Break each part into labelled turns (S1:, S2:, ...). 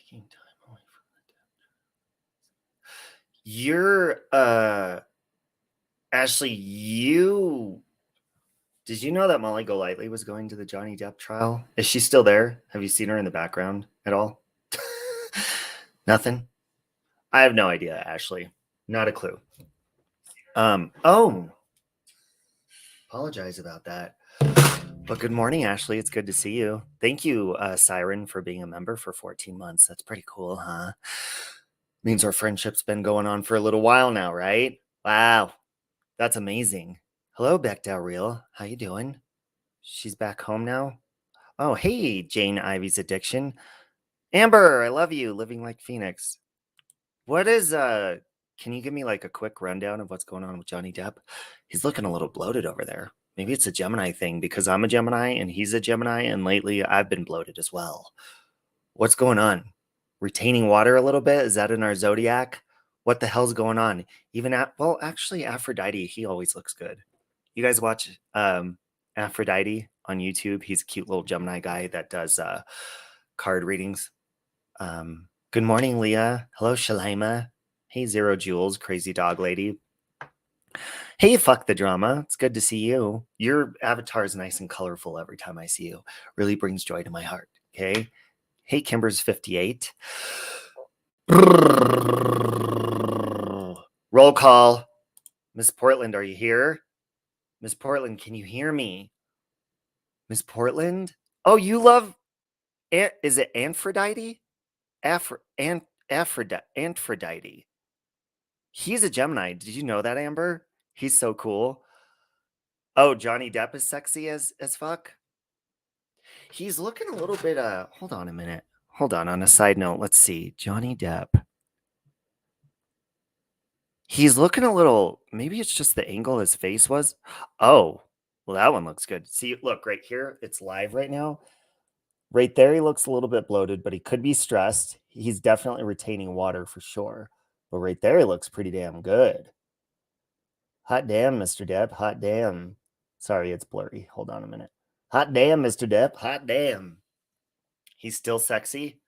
S1: Taking time away from the Depp. You're Ashley, did you know that Molly Golightly was going to the Johnny Depp trial? Is she still there? Have you seen her in the background at all? Nothing? I have no idea, Ashley. Not a clue. Oh, apologize about that. But good morning, Ashley. It's good to see you. Thank you, Siren, for being a member for 14 months. That's pretty cool, huh? Means our friendship's been going on for a little while now, right? Wow, that's amazing. Hello, Beck Del Real. How you doing? She's back home now. Oh, hey, Jane Ivy's addiction. Amber, I love you. Living like Phoenix. What is can you give me like a quick rundown of what's going on with Johnny Depp? He's looking a little bloated over there. Maybe it's a Gemini thing because I'm a Gemini and he's a Gemini, and lately I've been bloated as well. What's going on? Retaining water a little bit? Is that in our zodiac? What the hell's going on? Well, actually, Aphrodite, he always looks good. You guys watch Aphrodite on YouTube? He's a cute little Gemini guy that does card readings. Good morning, Leah. Hello, Shalima. Hey, Zero Jules, crazy dog lady. Hey, fuck the drama. It's good to see you. Your avatar is nice and colorful every time I see you. Really brings joy to my heart. Okay. Hey, Kimber's 58. Roll call. Miss Portland, are you here? Miss Portland, can you hear me? Miss Portland? Oh, you love... Is it Aphrodite? Aphrodite. He's a Gemini. Did you know that, Amber? He's so cool. Oh, Johnny Depp is sexy as fuck? He's looking a little bit... Hold on a minute. Hold on a side note. Let's see. Johnny Depp. He's looking a little... Maybe it's just the angle his face was. Oh, well, that one looks good. See, look, right here. It's live right now. Right there, he looks a little bit bloated, but he could be stressed. He's definitely retaining water for sure. But right there, he looks pretty damn good. Hot damn, Mr. Depp. Hot damn. Sorry, it's blurry. Hold on a minute. Hot damn, Mr. Depp. Hot damn. He's still sexy.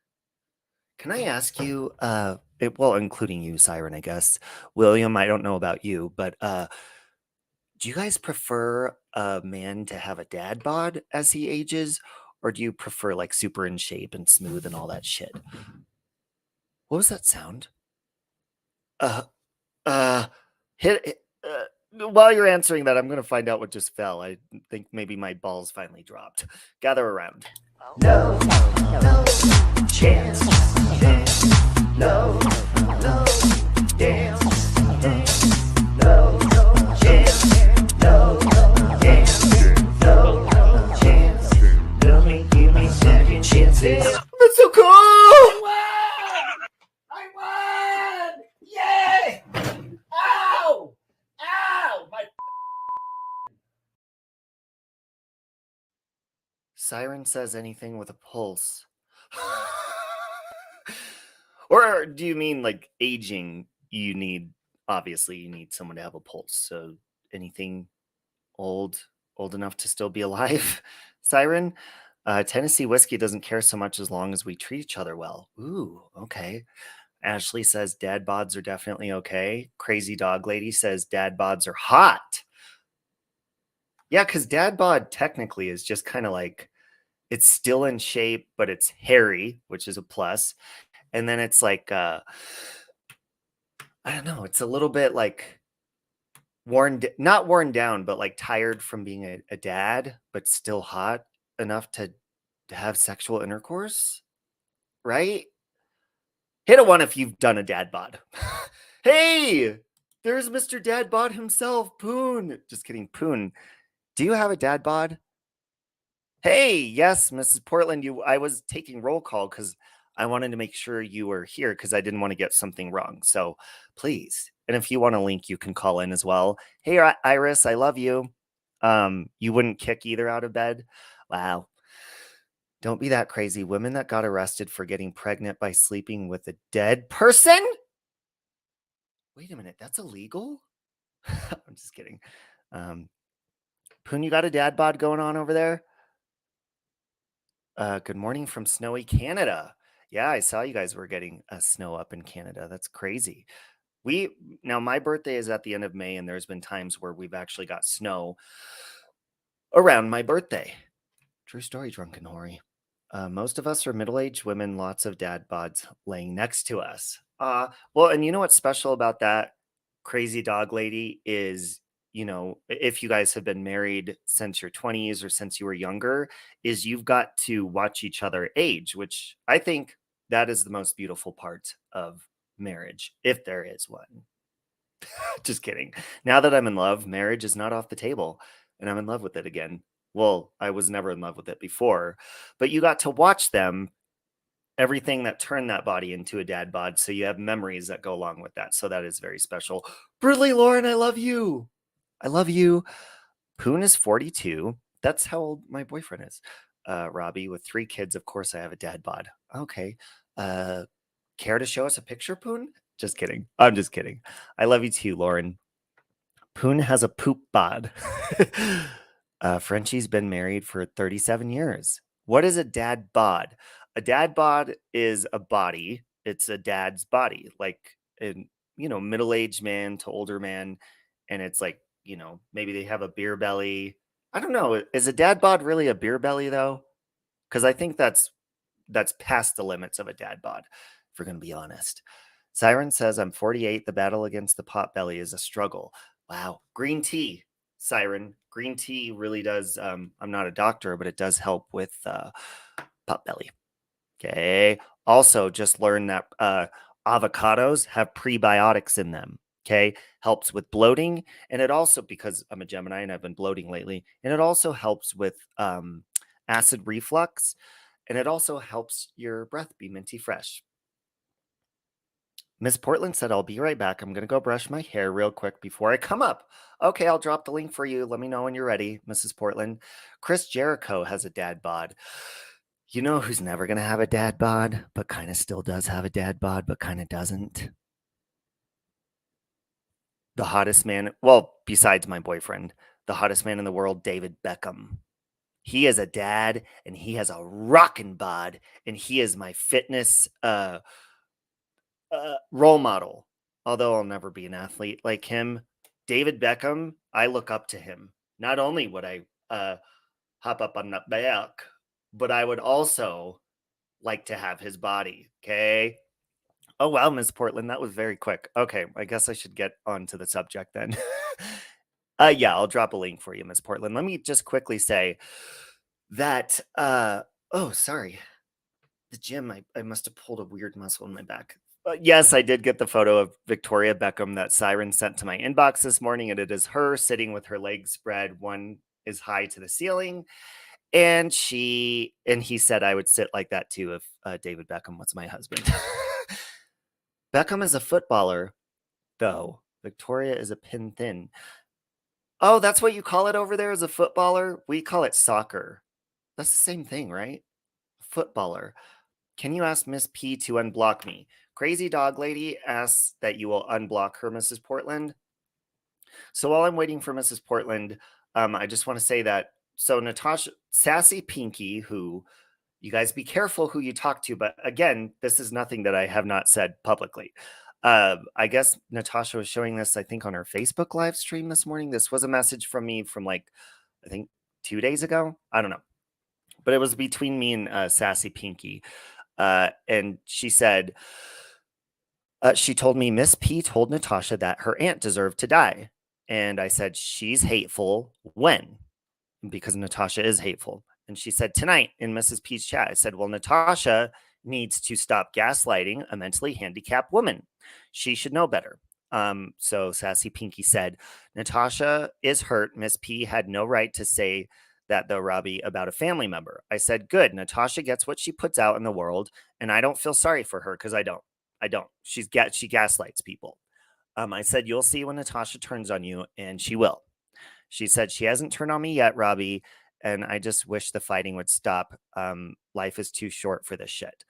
S1: Can I ask you, well, including you, Siren, I guess. William, I don't know about you, but do you guys prefer a man to have a dad bod as he ages? Or do you prefer like super in shape and smooth and all that shit? What was that sound? While you're answering that, I'm going to find out what just fell. I think maybe my balls finally dropped. Gather around. No chance. No dance. No chance. No dance. No chance. Give me second chances. That's so cool! I won! Yay! Ow! Ow! My Siren says anything with a pulse. Or do you mean like aging? Obviously you need someone to have a pulse. So anything old enough to still be alive? Siren? Tennessee whiskey doesn't care so much as long as we treat each other well. Ooh, okay. Ashley says dad bods are definitely okay. Crazy dog lady says dad bods are hot. Yeah, because dad bod technically is just kind of like, it's still in shape, but it's hairy, which is a plus. And then it's like, I don't know, it's a little bit like not worn down, but like tired from being a dad, but still hot enough to have sexual intercourse, right? Hit a one if you've done a dad bod. Hey, there's Mr. Dad bod himself, Poon. Just kidding, Poon. Do you have a dad bod? Hey, yes, Mrs. Portland. I was taking roll call because I wanted to make sure you were here because I didn't want to get something wrong. So please, and if you want a link, you can call in as well. Hey, Iris, I love you. You wouldn't kick either out of bed. Wow. Don't be that crazy. Women that got arrested for getting pregnant by sleeping with a dead person? Wait a minute, that's illegal? I'm just kidding. Poon, you got a dad bod going on over there? Good morning from snowy Canada. Yeah, I saw you guys were getting snow up in Canada. That's crazy. We Now my birthday is at the end of May, and there's been times where we've actually got snow around my birthday. True story, drunken Hori. Most of us are middle-aged women, lots of dad bods laying next to us. Well, and you know what's special about that crazy dog lady is, if you guys have been married since your 20s or since you were younger, is you've got to watch each other age, which I think that is the most beautiful part of marriage, if there is one. Just kidding. Now that I'm in love, marriage is not off the table, and I'm in love with it again. Well, I was never in love with it before, but you got to watch them, everything that turned that body into a dad bod. So you have memories that go along with that. So that is very special. Brudley Lauren, I love you. I love you. Poon is 42. That's how old my boyfriend is. Robbie, with 3 kids, of course I have a dad bod. Okay. Uh, Care to show us a picture, Poon? Just kidding. I'm just kidding. I love you too, Lauren. Poon has a poop bod. Frenchie's been married for 37 years. What is a dad bod? A dad bod is a body. It's a dad's body, like in, middle-aged man to older man. And it's like, maybe they have a beer belly. I don't know. Is a dad bod really a beer belly though? Because I think that's past the limits of a dad bod, if we're going to be honest. Siren says, I'm 48. The battle against the pot belly is a struggle. Wow. Green tea, Siren. Green tea really does. I'm not a doctor, but it does help with pot belly. Okay. Also, just learn that avocados have prebiotics in them. Okay. Helps with bloating. And it also, because I'm a Gemini and I've been bloating lately, and it also helps with acid reflux. And it also helps your breath be minty fresh. Miss Portland said, I'll be right back. I'm going to go brush my hair real quick before I come up. Okay, I'll drop the link for you. Let me know when you're ready, Mrs. Portland. Chris Jericho has a dad bod. You know who's never going to have a dad bod, but kind of still does have a dad bod, but kind of doesn't? The hottest man, well, besides my boyfriend, the hottest man in the world, David Beckham. He is a dad, and he has a rockin' bod, and he is my fitness role model. Although I'll never be an athlete like him, David Beckham, I look up to him. Not only would I hop up on that back, but I would also like to have his body. Okay. Oh wow, Miss Portland, that was very quick. Okay, I guess I should get on to the subject then. Yeah, I'll drop a link for you, Miss Portland. Let me just quickly say that oh, sorry. The gym, I must have pulled a weird muscle in my back. Yes, I did get the photo of Victoria Beckham that Siren sent to my inbox this morning, and it is her sitting with her legs spread. One is high to the ceiling, and he said I would sit like that too if David Beckham was my husband. Beckham is a footballer, though. Victoria is a pin thin. Oh, that's what you call it over there, as a footballer? We call it soccer. That's the same thing, right? Footballer. Can you ask Miss P to unblock me? Crazy Dog Lady asks that you will unblock her, Mrs. Portland. So while I'm waiting for Mrs. Portland, I just want to say that, so Natasha, Sassy Pinky, who, you guys be careful who you talk to, but again, this is nothing that I have not said publicly. I guess Natasha was showing this, I think, on her Facebook live stream this morning. This was a message from me from I think 2 days ago. I don't know. But it was between me and Sassy Pinky. And she said, she told me Miss P told Natasha that her aunt deserved to die. And I said, she's hateful. When? Because Natasha is hateful. And she said, tonight in Mrs. P's chat. I said, well, Natasha needs to stop gaslighting a mentally handicapped woman. She should know better. So Sassy Pinky said, Natasha is hurt. Miss P had no right to say that, though, Robbie, about a family member. I said, good. Natasha gets what she puts out in the world, and I don't feel sorry for her because I don't. She gaslights people. I said, you'll see when Natasha turns on you, and she will. She said, she hasn't turned on me yet, Robbie, and I just wish the fighting would stop. Life is too short for this shit.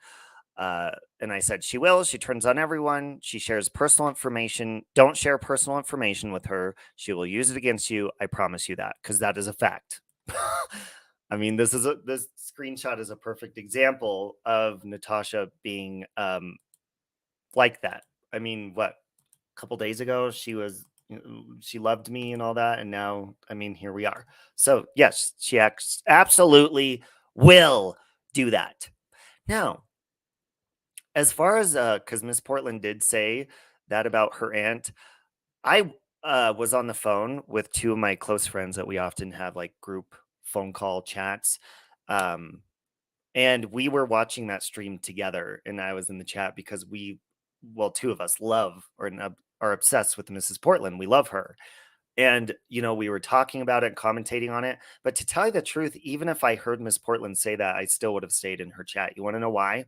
S1: And I said, she will. She turns on everyone. She shares personal information. Don't share personal information with her. She will use it against you. I promise you that, because that is a fact. I mean, this screenshot is a perfect example of Natasha being like that. I mean, what, a couple days ago she loved me and all that, and now, I mean, here we are. So yes, she absolutely will do that. Now, as far as because Miss Portland did say that about her aunt, I was on the phone with two of my close friends that we often have like group phone call chats. And we were watching that stream together, and I was in the chat because two of us love or are obsessed with Mrs. Portland. We love her. And, we were talking about it and commentating on it. But to tell you the truth, even if I heard Miss Portland say that, I still would have stayed in her chat. You want to know why?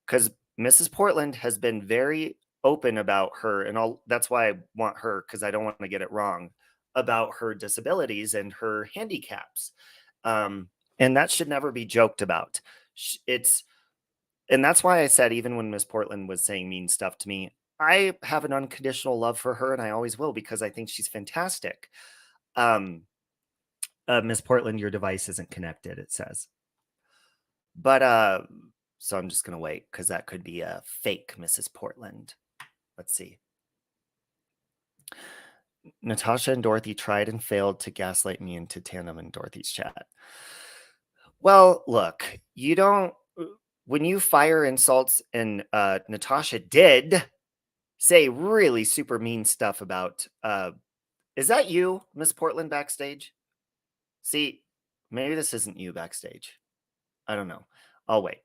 S1: Because Mrs. Portland has been very open about her, and that's why I want her, because I don't want to get it wrong, about her disabilities and her handicaps. And that should never be joked about. And that's why I said, even when Miss Portland was saying mean stuff to me, I have an unconditional love for her, and I always will, because I think she's fantastic. Miss Portland, your device isn't connected, it says. But so I'm just gonna wait, because that could be a fake Mrs. Portland. Let's see. Natasha and Dorothy tried and failed to gaslight me into tandem in Dorothy's chat. Well, look, you don't. When you fire insults, and Natasha did say really super mean stuff about. Is that you, Miss Portland, backstage? See, maybe this isn't you backstage. I don't know. I'll wait.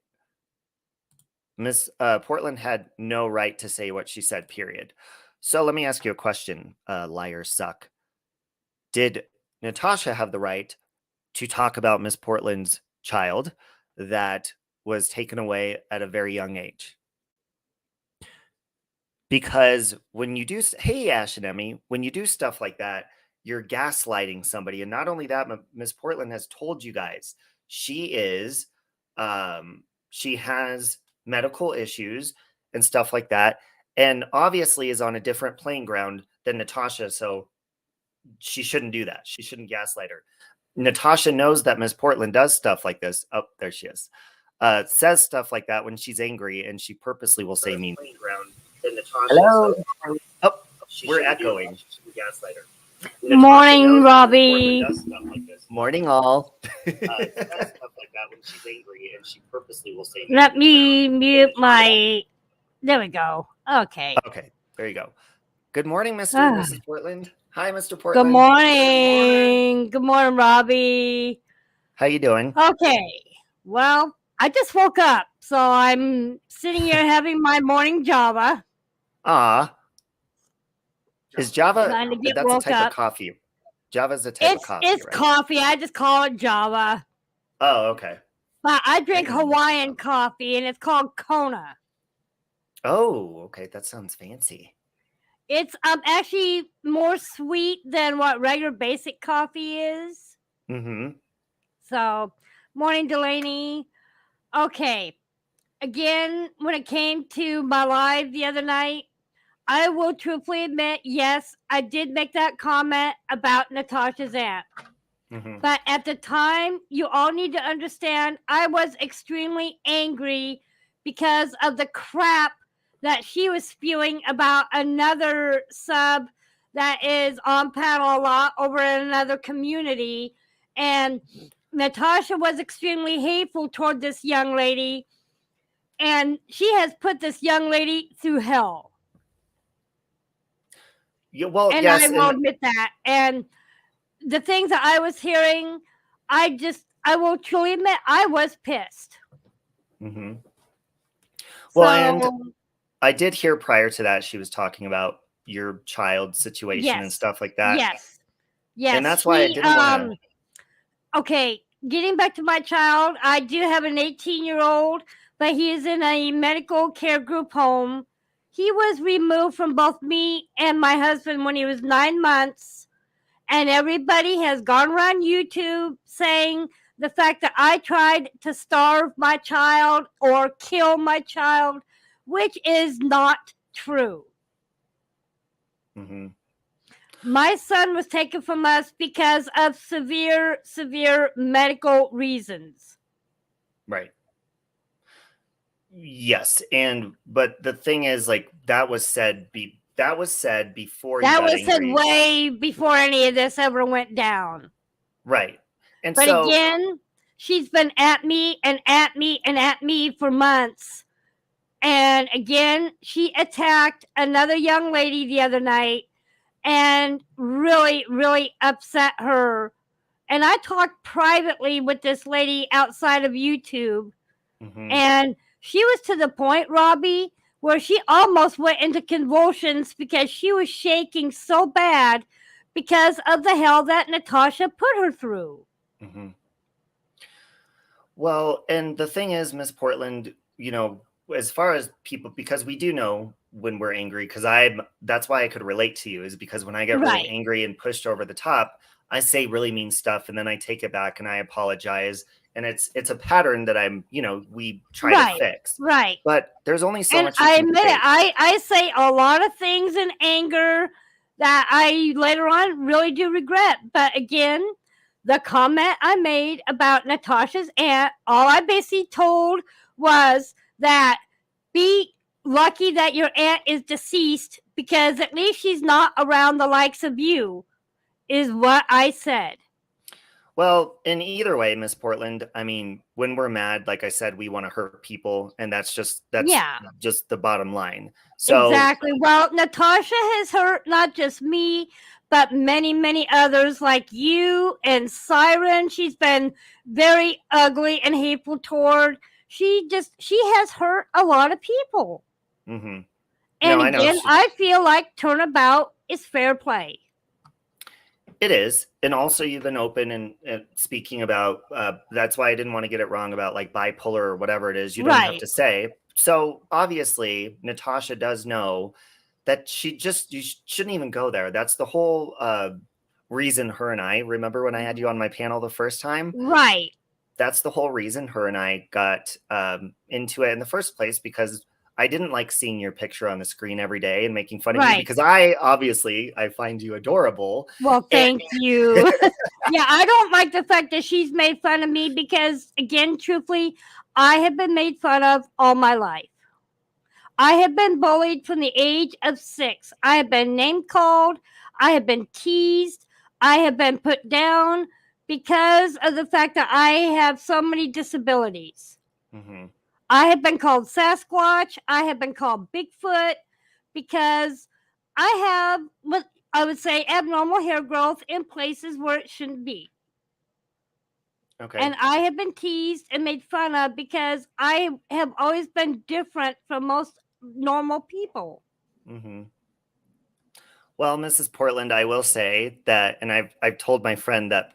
S1: Miss Portland had no right to say what she said, period. So let me ask you a question, liars suck. Did Natasha have the right to talk about Miss Portland's child that was taken away at a very young age? Because when you do, hey, Ash and Emmy, when you do stuff like that, you're gaslighting somebody. And not only that, Miss Portland has told you guys she has medical issues and stuff like that, and obviously is on a different playing ground than Natasha. So she shouldn't do that. She shouldn't gaslight her. Natasha knows that Miss Portland does stuff like this. Oh, there she is. Says stuff like that when she's angry, and she purposely will say mean. Hello. Oh, we're echoing.
S2: Morning, Robbie.
S1: Morning, all.
S2: Let me mute my. There we go. Okay.
S1: Okay, there you go. Good morning, Mr. and Mrs. Portland. Hi, Mr. Portland.
S2: Good morning. Good morning, Robbie.
S1: How you doing?
S2: Okay. Well, I just woke up, so I'm sitting here having my morning Java.
S1: Is Java? That's a type of coffee. Java's a type of coffee.
S2: It's
S1: right?
S2: coffee. I just call it Java.
S1: Oh, okay.
S2: But I drink Hawaiian coffee, and it's called Kona.
S1: Oh, okay. That sounds fancy.
S2: It's actually more sweet than what regular basic coffee is.
S1: Mm-hmm.
S2: So, morning, Delaney. Okay. Again, when it came to my live the other night, I will truthfully admit, yes, I did make that comment about Natasha's aunt.
S1: Mm-hmm.
S2: But at the time, you all need to understand, I was extremely angry because of the crap that she was spewing about another sub that is on panel a lot over in another community. And Natasha was extremely hateful toward this young lady. And she has put this young lady through hell.
S1: Yeah, well,
S2: and
S1: yes,
S2: I will admit that. And the things that I was hearing, I will truly admit I was pissed.
S1: Mm-hmm. Well, and I did hear prior to that she was talking about your child's situation and stuff like that.
S2: Yes.
S1: And that's why I didn't want
S2: to. Okay, getting back to my child, I do have an 18-year-old, but he is in a medical care group home. He was removed from both me and my husband when he was 9 months. And everybody has gone around YouTube saying the fact that I tried to starve my child or kill my child, which is not true.
S1: Mm-hmm.
S2: My son was taken from us because of severe medical reasons.
S1: Right. Yes, but the thing is, like, that was said before you
S2: That
S1: got
S2: was said
S1: angry.
S2: way before any of this ever went down.
S1: Right. And
S2: But
S1: so
S2: again, she's been at me and at me and at me for months. And again, she attacked another young lady the other night and really upset her. And I talked privately with this lady outside of YouTube,
S1: mhm.
S2: and she was to the point, Robbie, where she almost went into convulsions because she was shaking so bad because of the hell that Natasha put her through.
S1: Mhm. Well, and the thing is, Miss Portland, as far as people, because we do know when we're angry, because that's why I could relate to you, is because when I get really
S2: Right.
S1: angry and pushed over the top, I say really mean stuff and then I take it back and I apologize. And it's a pattern that we try to
S2: Right.
S1: fix.
S2: Right.
S1: But there's only so
S2: And
S1: much you
S2: I
S1: can
S2: admit it,
S1: take.
S2: I say a lot of things in anger that I later on really do regret. But again, the comment I made about Natasha's aunt, all I basically told was that be lucky that your aunt is deceased because at least she's not around the likes of you, is what I said.
S1: Well, in either way, Miss Portland, I mean, when we're mad, like I said, we want to hurt people, and that's
S2: Yeah.
S1: just the bottom line. So,
S2: Exactly. Well, Natasha has hurt not just me, but many others like you and Siren. She's been very ugly and hateful toward. She has hurt a lot of people.
S1: mhm. No,
S2: And
S1: I know
S2: again, I feel like turnabout is fair play.
S1: it is, and also you've been open and speaking about. That's why I didn't want to get it wrong about like bipolar or whatever it is. You don't have
S2: Right.
S1: to say. So obviously, Natasha does know that you shouldn't even go there. That's the whole reason her and I remember when I had you on my panel the first time.
S2: Right.
S1: That's the whole reason her and I got into it in the first place, because I didn't like seeing your picture on the screen every day and making fun of you,
S2: Right.
S1: because I find you adorable.
S2: Well,
S1: And
S2: thank you. Yeah, I don't like the fact that she's made fun of me because, again, truthfully, I have been made fun of all my life. I have been bullied from the age of 6. I have been name called. I have been teased. I have been put down because of the fact that I have so many disabilities.
S1: Mhm.
S2: I have been called Sasquatch. I have been called Bigfoot because I have what I would say abnormal hair growth in places where it shouldn't be.
S1: Okay.
S2: And I have been teased and made fun of because I have always been different from most normal people.
S1: Mhm. Well, Mrs. Portland, I will say that, and I've told my friend that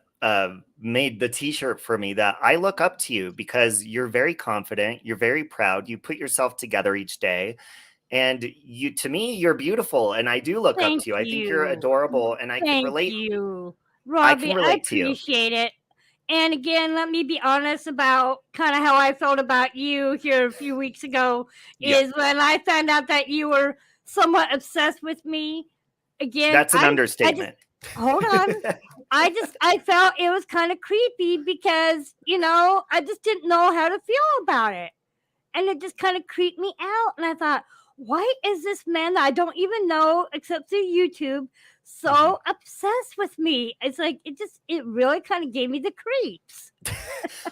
S1: made the T-shirt for me, that I look up to you because you're very confident, you're very proud, you put yourself together each day, and to me, you're beautiful, and I do look up
S2: Thank
S1: to you. I think you're
S2: you.
S1: adorable, and I can
S2: Thank
S1: relate.
S2: you.
S1: I can
S2: Robbie, I
S1: relate to you.
S2: appreciate it. And again, let me be honest about kind of how I felt about you here a few weeks ago.
S1: Yeah,
S2: Is when I found out that you were somewhat obsessed with me. Again,
S1: that's an
S2: I just
S1: understatement.
S2: hold on. I felt it was kind of creepy because, I just didn't know how to feel about it. And it just kind of creeped me out. And I thought, why is this man that I don't even know except through YouTube so
S1: Mhm.
S2: obsessed with me? It's like it really kind of gave me the creeps.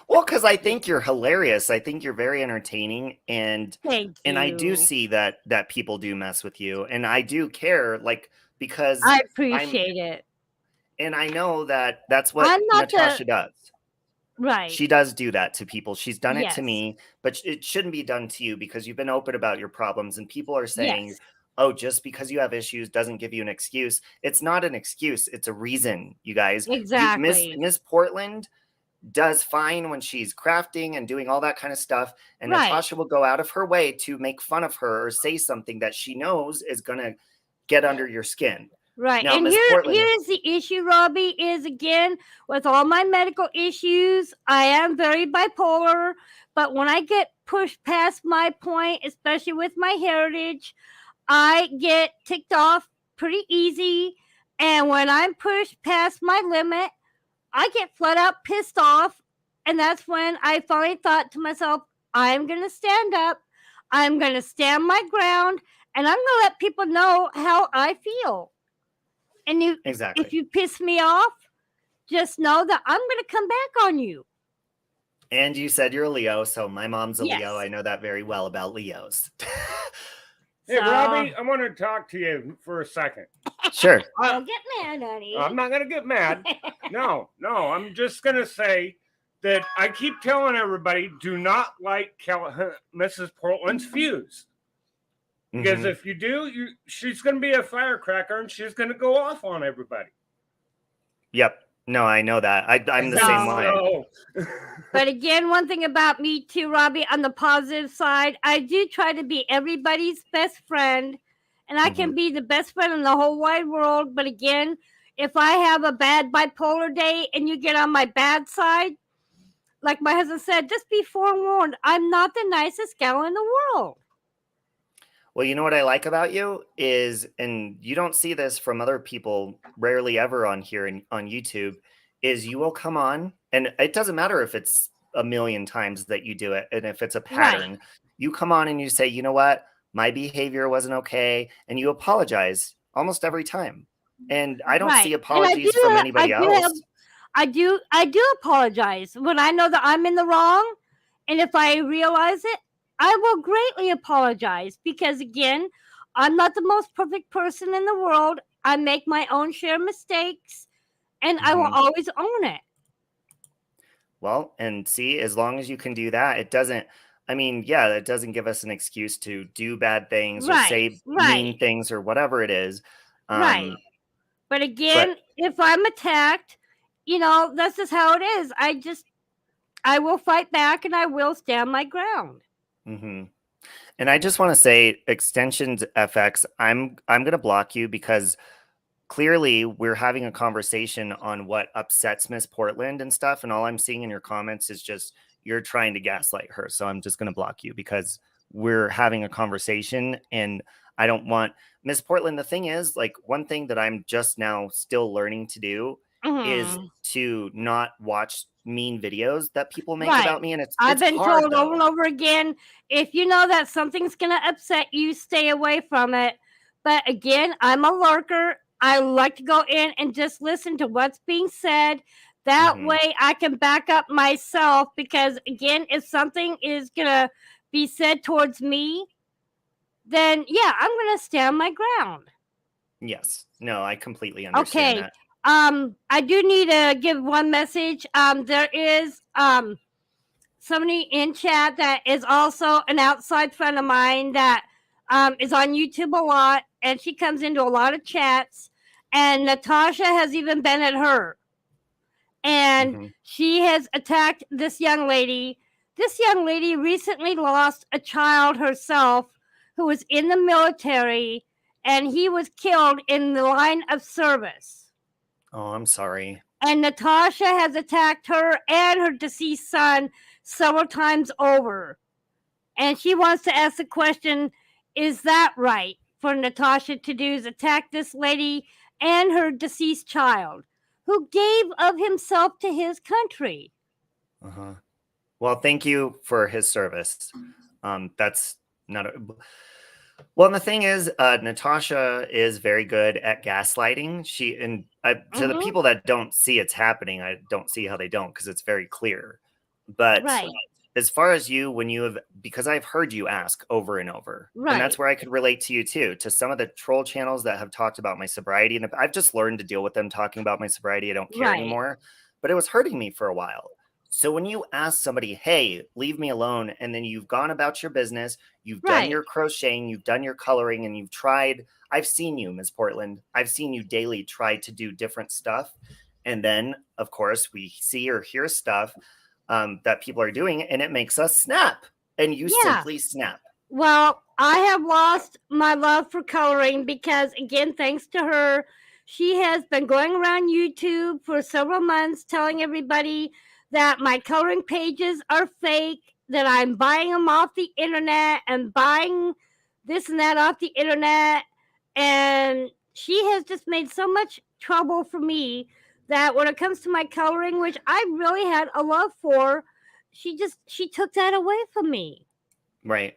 S1: Well, because I think you're hilarious. I think you're very entertaining,
S2: Thank
S1: and I do
S2: you.
S1: see that people do mess with you, and I do care, like, because
S2: I
S1: I'm
S2: appreciate it.
S1: and I know that that's what
S2: I'm not the
S1: Natasha does.
S2: right.
S1: She does do that to people. She's done it to
S2: Yes.
S1: me, but it shouldn't be done to you, because you've been open about your problems, and people are saying,
S2: Yes.
S1: "Oh, just because you have issues doesn't give you an excuse." It's not an excuse. It's a reason, you guys.
S2: Exactly.
S1: Miss Portland does fine when she's crafting and doing all that kind of stuff, and
S2: Right.
S1: Natasha will go out of her way to make fun of her or say something that she knows is going to get under your skin.
S2: Right.
S1: Now,
S2: And
S1: Miss Portland,
S2: here's the issue, Robbie, is again with all my medical issues, I am very bipolar, but when I get pushed past my point, especially with my heritage, I get ticked off pretty easy. And when I'm pushed past my limit, I get flat out pissed off. And that's when I finally thought to myself, I'm going to stand up. I'm going to stand my ground. And I'm going to let people know how I feel. And if
S1: Exactly.
S2: you piss me off, just know that I'm going to come back on you.
S1: And you said you're a Leo, so my mom's a
S2: Yes.
S1: Leo. I know that very well about Leos.
S3: Hey, Robbie, I want to talk to you for a second.
S1: Sure.
S2: Don't get mad, honey.
S3: I'm not going to get mad. No, I'm just going to say that I keep telling everybody, do not like Mrs. Portland's fuse. Because if you do, she's going to be a firecracker and she's going to go off on everybody.
S1: Yep. No, I know that. I'm the same way.
S2: But again, one thing about me too, Robbie, on the positive side, I do try to be everybody's best friend. And I can be the best friend in the whole wide world. But again, if I have a bad bipolar day and you get on my bad side, like my husband said, just be forewarned. I'm not the nicest gal in the world.
S1: Well, you know what I like about you is, and you don't see this from other people, rarely ever on here on YouTube, is you will come on, and it doesn't matter if it's a million times that you do it, and if it's a pattern, you come on and you say, you know what, my behavior wasn't okay, and you apologize almost every time. And I don't see apologies from anybody else.
S2: I do apologize when I know that I'm in the wrong, and if I realize it, I will greatly apologize because, again, I'm not the most perfect person in the world. I make my own share of mistakes, and I will always own it.
S1: Well, and see, as long as you can do that, it doesn't, I mean, yeah, it doesn't give us an excuse to do bad things or say mean things or whatever it is.
S2: But again, if I'm attacked, that's just how it is. I will fight back and I will stand my ground.
S1: And I just want to say, Extensions FX, I'm going to block you because clearly we're having a conversation on what upsets Miss Portland and stuff. And all I'm seeing in your comments is just you're trying to gaslight her. So I'm just going to block you because we're having a conversation and I don't want Miss Portland. The thing is, like, one thing that I'm just now still learning to do is to not watch mean videos that people make about me. And
S2: I've been
S1: hard,
S2: told over and over again, if you know that something's going to upset you, stay away from it. But again, I'm a lurker. I like to go in and just listen to what's being said. That way I can back up myself because, again, if something is going to be said towards me, then, yeah, I'm going to stand my ground.
S1: Yes. No, I completely understand that.
S2: I do need to give one message. There is somebody in chat that is also an outside friend of mine that is on YouTube a lot, and she comes into a lot of chats, and Natasha has even been at her. And she has attacked this young lady. This young lady recently lost a child herself who was in the military, and he was killed in the line of service.
S1: Oh, I'm sorry.
S2: And Natasha has attacked her and her deceased son several times over. And she wants to ask the question, is that right for Natasha to do, is attack this lady and her deceased child who gave of himself to his country?
S1: Well, thank you for his service. That's not a... Well, and the thing is, Natasha is very good at gaslighting. To the people that don't see it's happening, I don't see how they don't, because it's very clear. But as far as you, because I've heard you ask over and over, and that's where I could relate to you too, to some of the troll channels that have talked about my sobriety. And I've just learned to deal with them talking about my sobriety. I don't care anymore, but it was hurting me for a while. So when you ask somebody, hey, leave me alone, and then you've gone about your business, you've done your crocheting, you've done your coloring, and you've tried, I've seen you, Ms. Portland, I've seen you daily try to do different stuff. And then, of course, we see or hear stuff that people are doing, and it makes us snap. And you simply snap.
S2: Well, I have lost my love for coloring because, again, thanks to her, she has been going around YouTube for several months telling everybody that my coloring pages are fake, that I'm buying them off the internet and buying this and that off the internet. And she has just made so much trouble for me that when it comes to my coloring, which I really had a love for, she took that away from me.
S1: Right.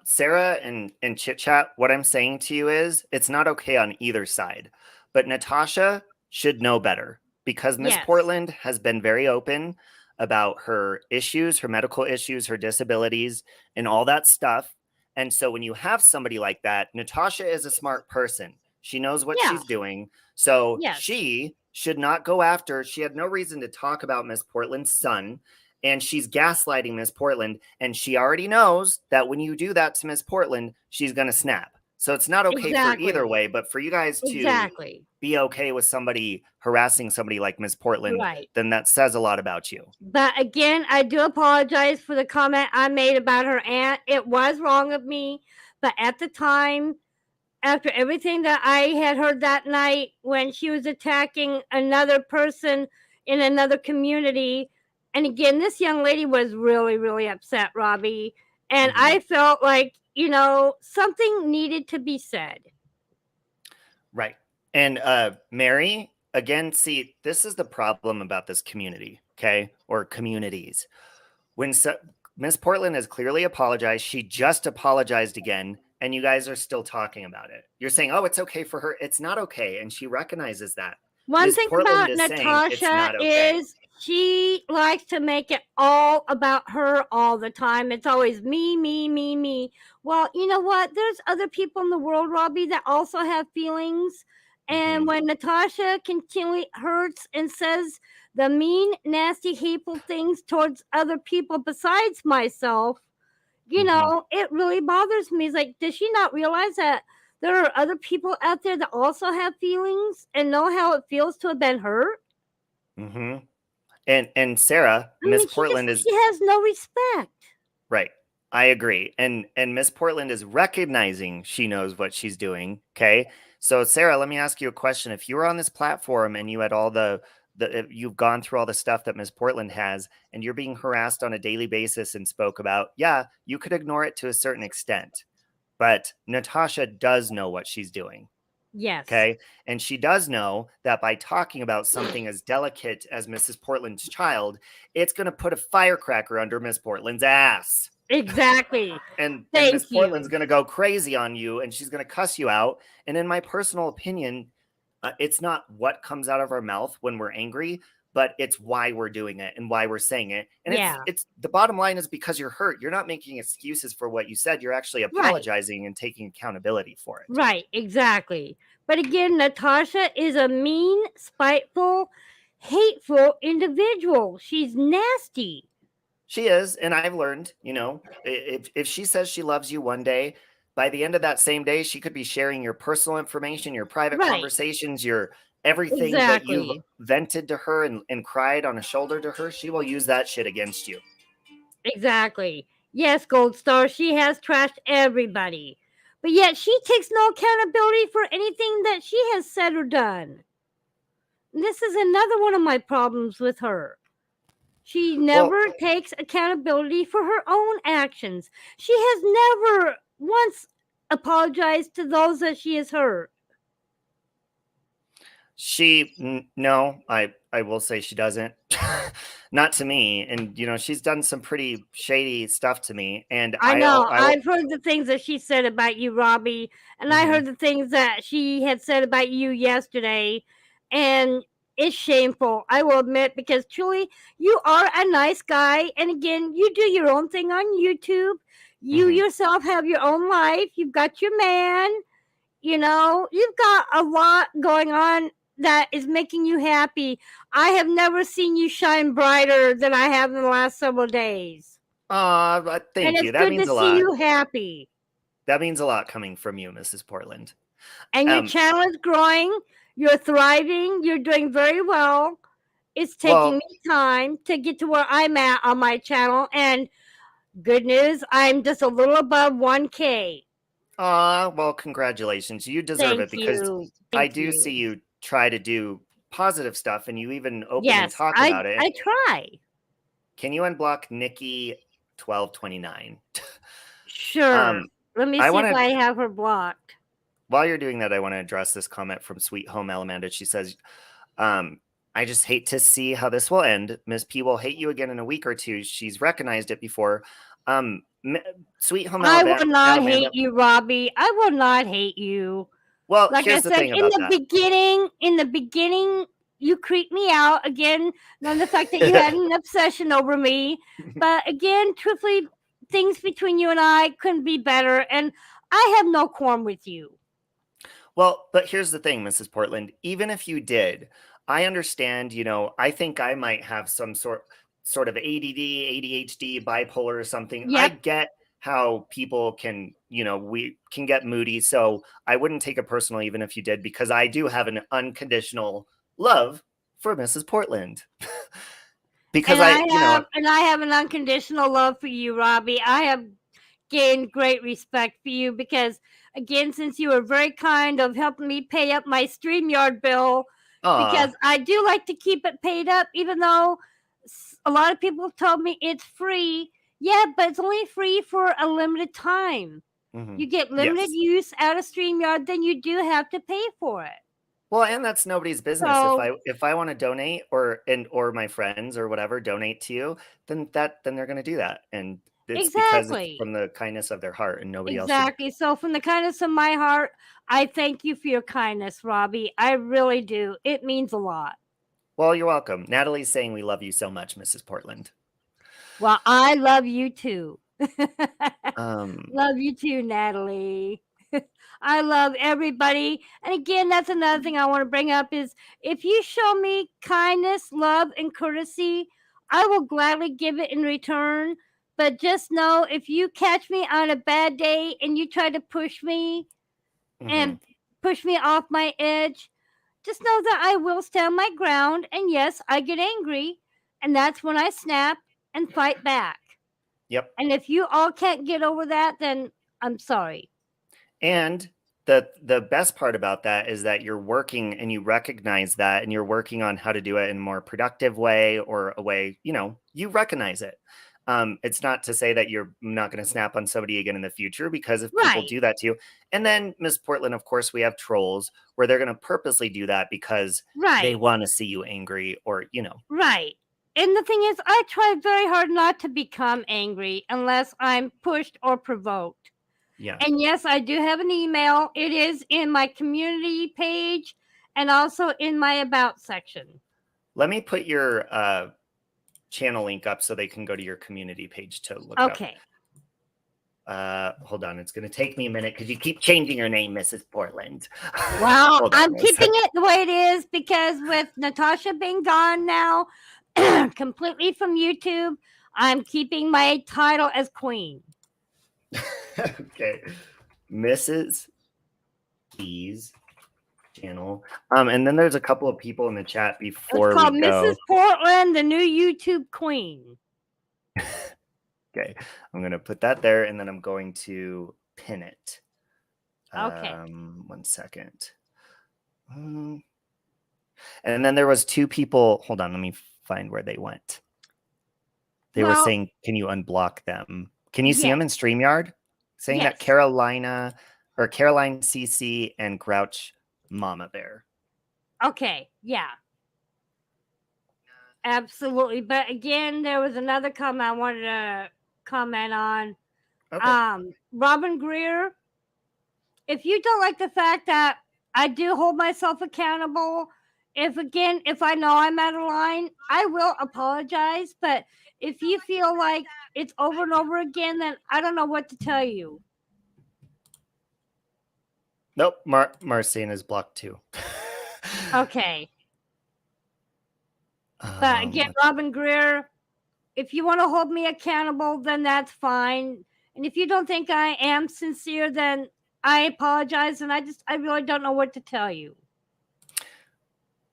S1: Sarah and Chit Chat, what I'm saying to you is it's not okay on either side. But Natasha should know better because Miss
S2: Yes.
S1: Portland has been very open about her issues, her medical issues, her disabilities, and all that stuff. And so when you have somebody like that, Natasha is a smart person. She knows what
S2: Yeah.
S1: she's doing. So
S2: Yes.
S1: she should not go after. She had no reason to talk about Miss Portland's son. And she's gaslighting Miss Portland. And she already knows that when you do that to Miss Portland, she's going to snap. So it's not okay for either
S2: Exactly.
S1: way. But for you guys to
S2: Exactly.
S1: be okay with somebody harassing somebody like Miss Portland,
S2: Right.
S1: then that says a lot about you.
S2: But again, I do apologize for the comment I made about her aunt. It was wrong of me. But at the time, after everything that I had heard that night when she was attacking another person in another community, and again, this young lady was really, really upset, Robbie. And
S1: Mhm.
S2: I felt like, something needed to be said.
S1: Right. And Mary, again, see, this is the problem about this community, okay? Or communities. When Miss Portland has clearly apologized, she just apologized again, and you guys are still talking about it. You're saying, oh, it's okay for her. It's not okay. And she recognizes that.
S2: One
S1: Ms.
S2: thing
S1: Portland
S2: about
S1: is saying it's
S2: Natasha
S1: not okay.
S2: is she likes to make it all about her all the time. It's always me, me, me, me. Well, you know what? There's other people in the world, Robbie, that also have feelings. And
S1: Mhm.
S2: when Natasha continually hurts and says the mean, nasty, hateful things towards other people besides myself,
S1: Mhm.
S2: it really bothers me. It's like, does she not realize that there are other people out there that also have feelings and know how it feels to have been hurt?
S1: Mhm. And Sarah,
S2: I
S1: Miss
S2: mean,
S1: Portland is
S2: she has no respect.
S1: right. I agree. And Miss Portland is recognizing she knows what she's doing. Okay. So Sarah, let me ask you a question. If you were on this platform and you had all if you've gone through all the stuff that Miss Portland has and you're being harassed on a daily basis and spoke about, yeah, you could ignore it to a certain extent. But Natasha does know what she's doing.
S2: Yes.
S1: Okay. And she does know that by talking about something as delicate as Mrs. Portland's child, it's going to put a firecracker under Miss Portland's ass.
S2: Exactly.
S1: And
S2: Thank
S1: Miss
S2: you.
S1: Portland's going to go crazy on you and she's going to cuss you out. And in my personal opinion, it's not what comes out of our mouth when we're angry, but it's why we're doing it and why we're saying it. And
S2: Yeah.
S1: it's the bottom line is because you're hurt. You're not making excuses for what you said. You're actually apologizing and taking accountability for it.
S2: Right, exactly. But again, Natasha is a mean, spiteful, hateful individual. She's nasty.
S1: She is, and I've learned, if she says she loves you one day, by the end of that same day, she could be sharing your personal information, your private
S2: Right.
S1: conversations, your everything that you've vented to her and cried on a shoulder to her. She will use that shit against you.
S2: Exactly. Yes, Gold Star, she has trashed everybody. But yet she takes no accountability for anything that she has said or done. This is another one of my problems with her. She never takes accountability for her own actions. She has never once apologized to those that she has hurt.
S1: No, I will say she doesn't. Not to me. And, she's done some pretty shady stuff to me. And
S2: I know. I've heard the things that she said about you, Robbie. And I heard the things that she had said about you yesterday. And it's shameful, I will admit, because truly, you are a nice guy. And again, you do your own thing on YouTube. You yourself have your own life. You've got your man. You've got a lot going on that is making you happy. I have never seen you shine brighter than I have in the last several days.
S1: Thank you. That means a lot.
S2: And it's good to see you happy.
S1: That means a lot coming from you, Mrs. Portland.
S2: And your channel is growing. You're thriving. You're doing very well. It's taking me time to get to where I'm at on my channel. And good news, I'm just a little above 1K.
S1: Well, congratulations. You deserve it because I do see you try to do positive stuff and you even openly talk about it.
S2: I try.
S1: Can you unblock Nikki 1229?
S2: Sure. Let me see if I have her blocked.
S1: while you're doing that, I want to address this comment from Sweet Home Alamanda. She says, I just hate to see how this will end. Miss P will hate you again in a week or two. She's recognized it before. Sweet Home
S2: I
S1: Alabama.
S2: will not hate you, Robbie. I will not hate you.
S1: Well,
S2: like
S1: here's
S2: I
S1: the
S2: said,
S1: thing about that.
S2: in the beginning, you creeped me out again. Not the fact that you had an obsession over me, but again, truthfully, things between you and I couldn't be better, and I have no qualm with you.
S1: Well, but here's the thing, Mrs. Portland. Even if you did, I understand. I think I might have some sort of ADD, ADHD, bipolar or something. I
S2: Yep.
S1: get how people can, we can get moody. So I wouldn't take it personal, even if you did, because I do have an unconditional love for Mrs. Portland. Because
S2: I have an unconditional love for you, Robbie. I have gained great respect for you because, again, since you were very kind of helping me pay up my StreamYard bill, because I do like to keep it paid up, even though a lot of people told me it's free. Yeah, but it's only free for a limited time. You get limited use out of StreamYard, then you do have to pay for it.
S1: Well, and that's nobody's business. If I want to donate or my friends or whatever donate to you, then they're going to do that, and it's because it's from the kindness of their heart and nobody else.
S2: Exactly. So from the kindness of my heart, I thank you for your kindness, Robbie. I really do. It means a lot.
S1: Well, you're welcome. Natalie's saying we love you so much, Mrs. Portland.
S2: Well, I love you too. Love you too, Natalie. I love everybody. And again, that's another thing I want to bring up is if you show me kindness, love, and courtesy, I will gladly give it in return. But just know if you catch me on a bad day and you try to push me and push me off my edge, just know that I will stand my ground. And yes, I get angry. And that's when I snap and fight back.
S1: Yep.
S2: And if you all can't get over that, then I'm sorry.
S1: And the best part about that is that you're working and you recognize that and you're working on how to do it in a more productive way or a way, you recognize it. It's not to say that you're not going to snap on somebody again in the future, because if people do that to you, and then Miss Portland, of course, we have trolls where they're going to purposely do that because they want to see you angry or,
S2: Right. And the thing is, I try very hard not to become angry unless I'm pushed or provoked.
S1: Yeah.
S2: And yes, I do have an email. It is in my community page and also in my about section.
S1: Let me put your channel link up so they can go to your community page to look up.
S2: Okay.
S1: Hold on. It's going to take me a minute because you keep changing your name, Mrs. Portland.
S2: Well, I'm keeping it the way it is because with Natasha being gone now, completely from YouTube, I'm keeping my title as queen.
S1: Okay. Mrs. P's channel. And then there's a couple of people in the chat before
S2: it's called
S1: we go.
S2: Mrs. Portland, the new YouTube queen.
S1: Okay. I'm going to put that there and then I'm going to pin it.
S2: Okay.
S1: 1 second. And then there was 2 people. Hold on. Let me find where they went. They were saying, can you unblock them? Can you see them in StreamYard? Saying that Caroline CC and Grouch Mama Bear.
S2: Okay, yeah. Absolutely. But again, there was another comment I wanted to comment on.
S1: Okay.
S2: Robin Greer, if you don't like the fact that I do hold myself accountable, if I know I'm out of line, I will apologize. But if you feel like it's over and over again, then I don't know what to tell you.
S1: Nope. Marcine is blocked too.
S2: Okay. But again, Robin Greer, if you want to hold me accountable, then that's fine. And if you don't think I am sincere, then I apologize. And I really don't know what to tell you.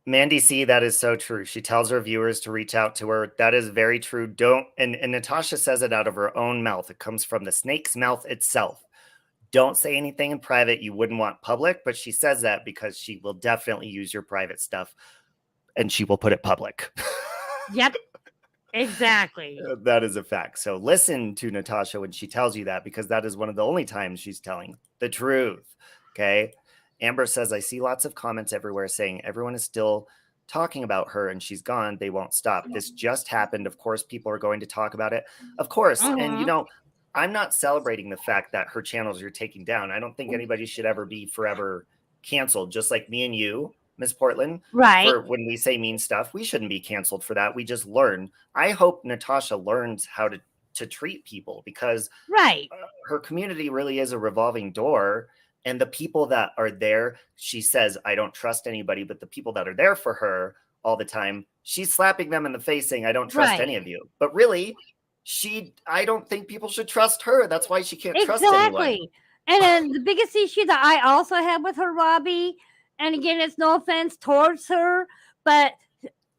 S1: Mandy C, that is so true. She tells her viewers to reach out to her. That is very true. And Natasha says it out of her own mouth. It comes from the snake's mouth itself. Don't say anything in private you wouldn't want public, but she says that because she will definitely use your private stuff and she will put it public.
S2: Yep, exactly.
S1: That is a fact. So listen to Natasha when she tells you that, because that is one of the only times she's telling the truth. Okay. Amber says, I see lots of comments everywhere saying everyone is still talking about her and she's gone. They won't stop. This just happened. Of course, people are going to talk about it. Of course. And, you know, I'm not celebrating the fact that her channels are taking down. I don't think anybody should ever be forever canceled, just like me and you, Miss Portland.
S2: Right.
S1: For when we say mean stuff, we shouldn't be canceled for that. We just learn. I hope Natasha learns how to treat people, because her community really is a revolving door. And the people that are there, she says, I don't trust anybody, but the people that are there for her all the time, she's slapping them in the face saying, I don't trust any of you. But really, I don't think people should trust her. That's why she can't trust anyone.
S2: And then the biggest issue that I also have with her, Robbie, and again, it's no offense towards her, but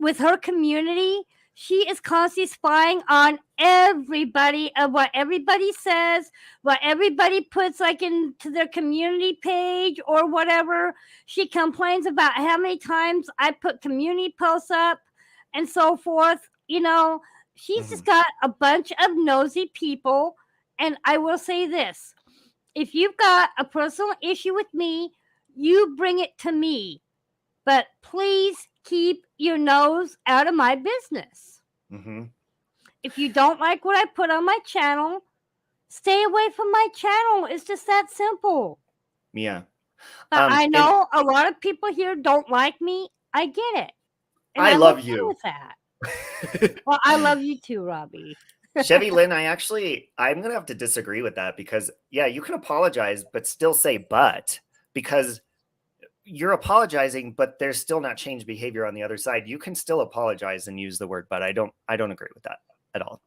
S2: with her community, she is constantly spying on everybody of what everybody says, what everybody puts like into their community page or whatever. She complains about how many times I put community posts up and so forth. You know, she's just got a bunch of nosy people. And I will say this, if you've got a personal issue with me, you bring it to me. But please keep your nose out of my business. If you don't like what I put on my channel, stay away from my channel. It's just that simple.
S1: Yeah.
S2: But I know a lot of people here don't like me. I get it. And
S1: I love you.
S2: With that. Well, I love you too, Robbie.
S1: Chevy Lynn, I'm going to have to disagree with that, because, yeah, you can apologize, but still say but, because you're apologizing, but there's still not changed behavior on the other side. You can still apologize and use the word but. I don't agree with that at all,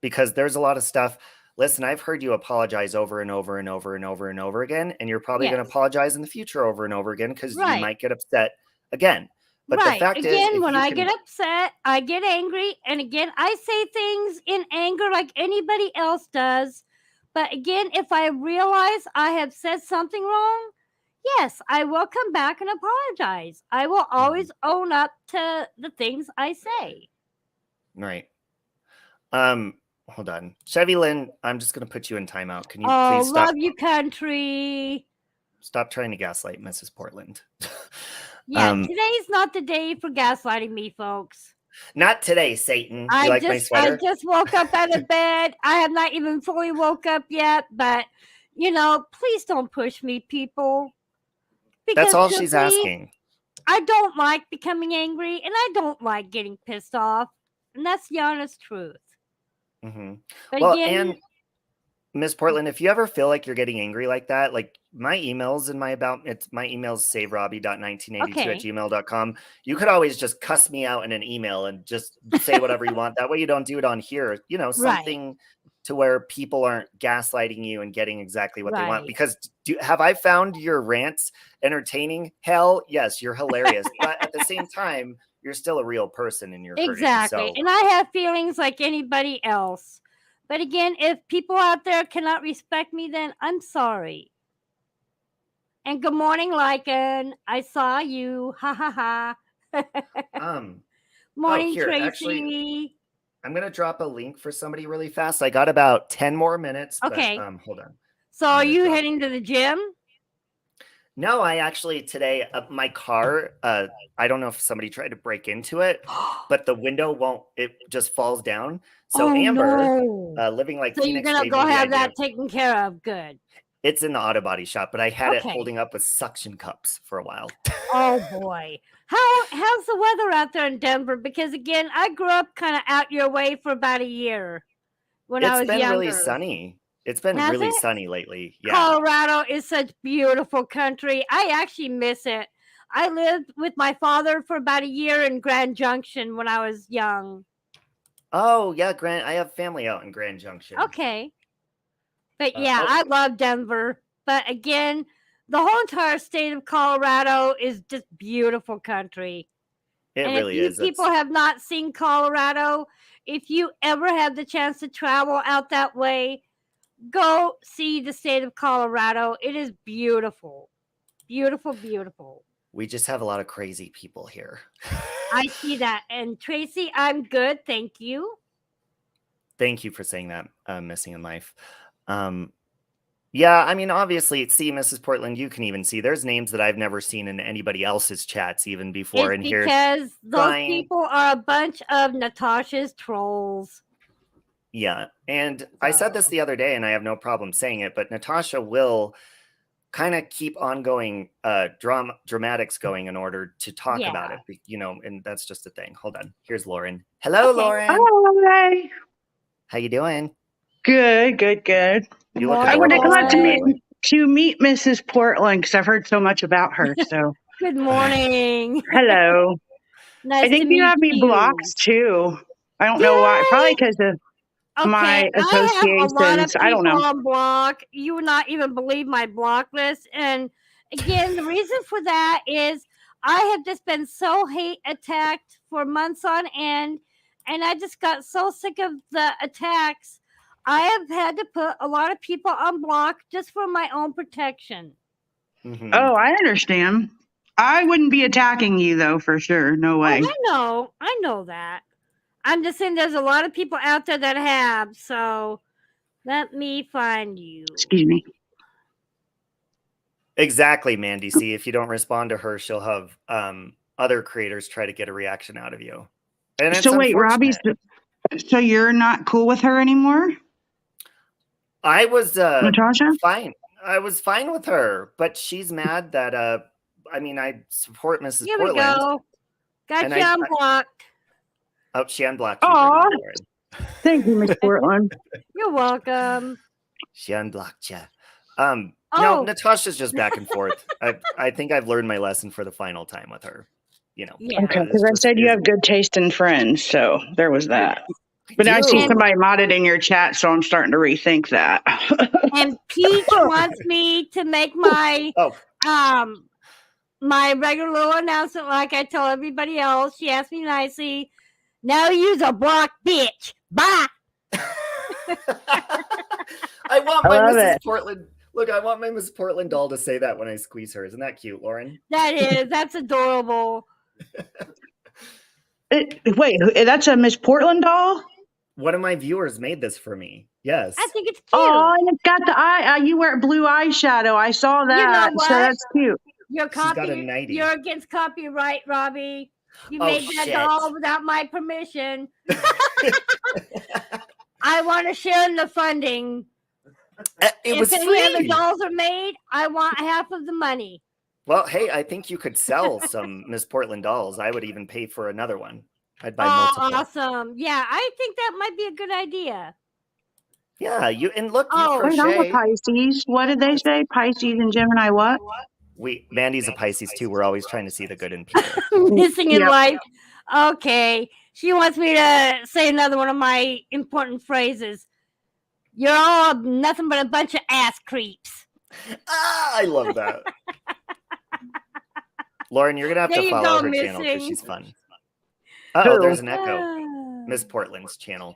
S1: because there's a lot of stuff. Listen, I've heard you apologize over and over and over and over and over again, and you're probably going to apologize in the future over and over again, because you might get upset again. But the fact is,
S2: when I get upset, I get angry. And again, I say things in anger like anybody else does. But again, if I realize I have said something wrong, yes, I will come back and apologize. I will always own up to the things I say.
S1: Right. Hold on. Chevy Lynn, I'm just going to put you in timeout. Can you please stop?
S2: Love you, country.
S1: Stop trying to gaslight Mrs. Portland.
S2: Yeah, today's not the day for gaslighting me, folks.
S1: Not today, Satan. You like my sweater?
S2: I just woke up out of bed. I have not even fully woke up yet, but, you know, please don't push me, people. Because
S1: that's all she's asking.
S2: I don't like becoming angry, and I don't like getting pissed off. And that's the honest truth.
S1: But well, again, and Miss Portland, if you ever feel like you're getting angry like that, like my emails my emails saverobbie.1982@gmail.com. You could always just cuss me out in an email and just say whatever you want. That way you don't do it on here. You know, something to where people aren't gaslighting you and getting exactly what they want. Because have I found your rants entertaining? Hell, yes, you're hilarious. But at the same time, you're still a real person and you're
S2: exactly.
S1: Hurting, so.
S2: And I have feelings like anybody else. But again, if people out there cannot respect me, then I'm sorry. And good morning, Lycan. I saw you. Ha ha ha. Morning, Tracy.
S1: Actually, I'm going to drop a link for somebody really fast. I got about 10 more minutes.
S2: Okay.
S1: But, hold on.
S2: So are you heading to the gym?
S1: No, I actually today, my car, I don't know if somebody tried to break into it, but the window it just falls down. So Amber, living like
S2: so
S1: Phoenix,
S2: you're going to go have that taken care of. Good.
S1: It's in the auto body shop, but I had it holding up with suction cups for a while.
S2: Oh boy. How's the weather out there in Denver? Because again, I grew up kind of out your way for about a year when I was younger.
S1: It's been really sunny. It's been really sunny lately. Yeah.
S2: Colorado is such beautiful country. I actually miss it. I lived with my father for about a year in Grand Junction when I was young.
S1: Oh, yeah, I have family out in Grand Junction.
S2: Okay. But yeah, I love Denver. But again, the whole entire state of Colorado is just beautiful country.
S1: It really is.
S2: If people have not seen Colorado, if you ever have the chance to travel out that way, go see the state of Colorado. It is beautiful. Beautiful, beautiful.
S1: We just have a lot of crazy people here.
S2: I see that. And Tracy, I'm good. Thank you.
S1: Thank you for saying that, Missing in Life. Yeah, I mean, obviously, see, Mrs. Portland, you can even see there's names that I've never seen in anybody else's chats even before.
S2: It's
S1: And here,
S2: because those
S1: trying,
S2: people are a bunch of Natasha's trolls.
S1: yeah. And I said this the other day, and I have no problem saying it, but Natasha will kind of keep ongoing dramatics going in order to talk about it, and that's just a thing. Hold on. Here's Lauren. Hello,
S2: Okay.
S1: Lauren.
S4: Hi.
S1: How you doing?
S4: Good.
S1: You look
S4: I would have
S1: adorable
S4: come out to
S1: today, by the way.
S4: meet Mrs. Portland because I've heard so much about her. So
S2: Good morning.
S4: hello.
S2: Nice
S4: I think
S2: to meet
S4: you have me
S2: you.
S4: blocked too. I don't know why. Probably because of my
S2: Okay, I have a lot of
S4: associations. I don't
S2: people
S4: know.
S2: on block. You would not even believe my block list. And again, the reason for that is I have just been so hate attacked for months on end. And I just got so sick of the attacks. I have had to put a lot of people on block just for my own protection.
S1: Mhm.
S4: Oh, I understand. I wouldn't be attacking you though, for sure. No way.
S2: Oh, I know that. I'm just saying there's a lot of people out there that have. So let me find you.
S4: Excuse me.
S1: Exactly, Mandy. See, if you don't respond to her, she'll have other creators try to get a reaction out of you. And it's
S4: So wait, Robbie.
S1: unfortunate.
S4: So you're not cool with her anymore,
S1: I was
S4: Natasha?
S1: fine. I was fine with her, but she's mad that I mean, I support Mrs.
S2: Here we
S1: Portland.
S2: go. Got
S1: And
S2: you unblocked.
S1: Oh, she unblocked you.
S4: Aw.
S1: Brittany, Lauren.
S4: Thank you, Miss Portland.
S2: You're welcome.
S1: She unblocked you.
S2: Oh.
S1: No, Natasha's just back and forth. I think I've learned my lesson for the final time with her.
S2: Yeah.
S4: Okay, because I said you have good taste in friends, so there was that. But now I see somebody modded in your chat, so I'm starting to rethink that.
S2: And Peach wants me to make my my regular little announcement like I tell everybody else. She asked me nicely. Now you's a block bitch. Bye.
S1: I want my
S4: love
S1: Mrs.
S4: it.
S1: Portland. Look, I want my Mrs. Portland doll to say that when I squeeze her. Isn't that cute, Lauren?
S2: That's adorable.
S4: Wait, that's a Miss Portland doll?
S1: One of my viewers made this for me. Yes.
S2: I think it's cute.
S4: Oh, and it's got the eye. You wear blue eyeshadow. I saw that.
S2: You know what?
S4: So that's cute.
S2: You're against copyright, Robbie. You made that doll without my permission. I want to share in the funding.
S1: If
S2: any other dolls are made, I want half of the money.
S1: Well, hey, I think you could sell some Miss Portland dolls. I would even pay for another one. I'd buy multiple.
S2: Awesome. Yeah, I think that might be a good idea.
S1: Yeah, you
S4: wait, I'm a Pisces. What did they say? Pisces and Gemini what?
S1: Mandy's a Pisces too. We're always trying to see the good in people.
S2: Missing in life. Okay. She wants me to say another one of my important phrases. You're all nothing but a bunch of ass creeps.
S1: I love that. Lauren, you're gonna have to follow her channel because she's fun. Oh, there's an echo. Miss Portland's channel.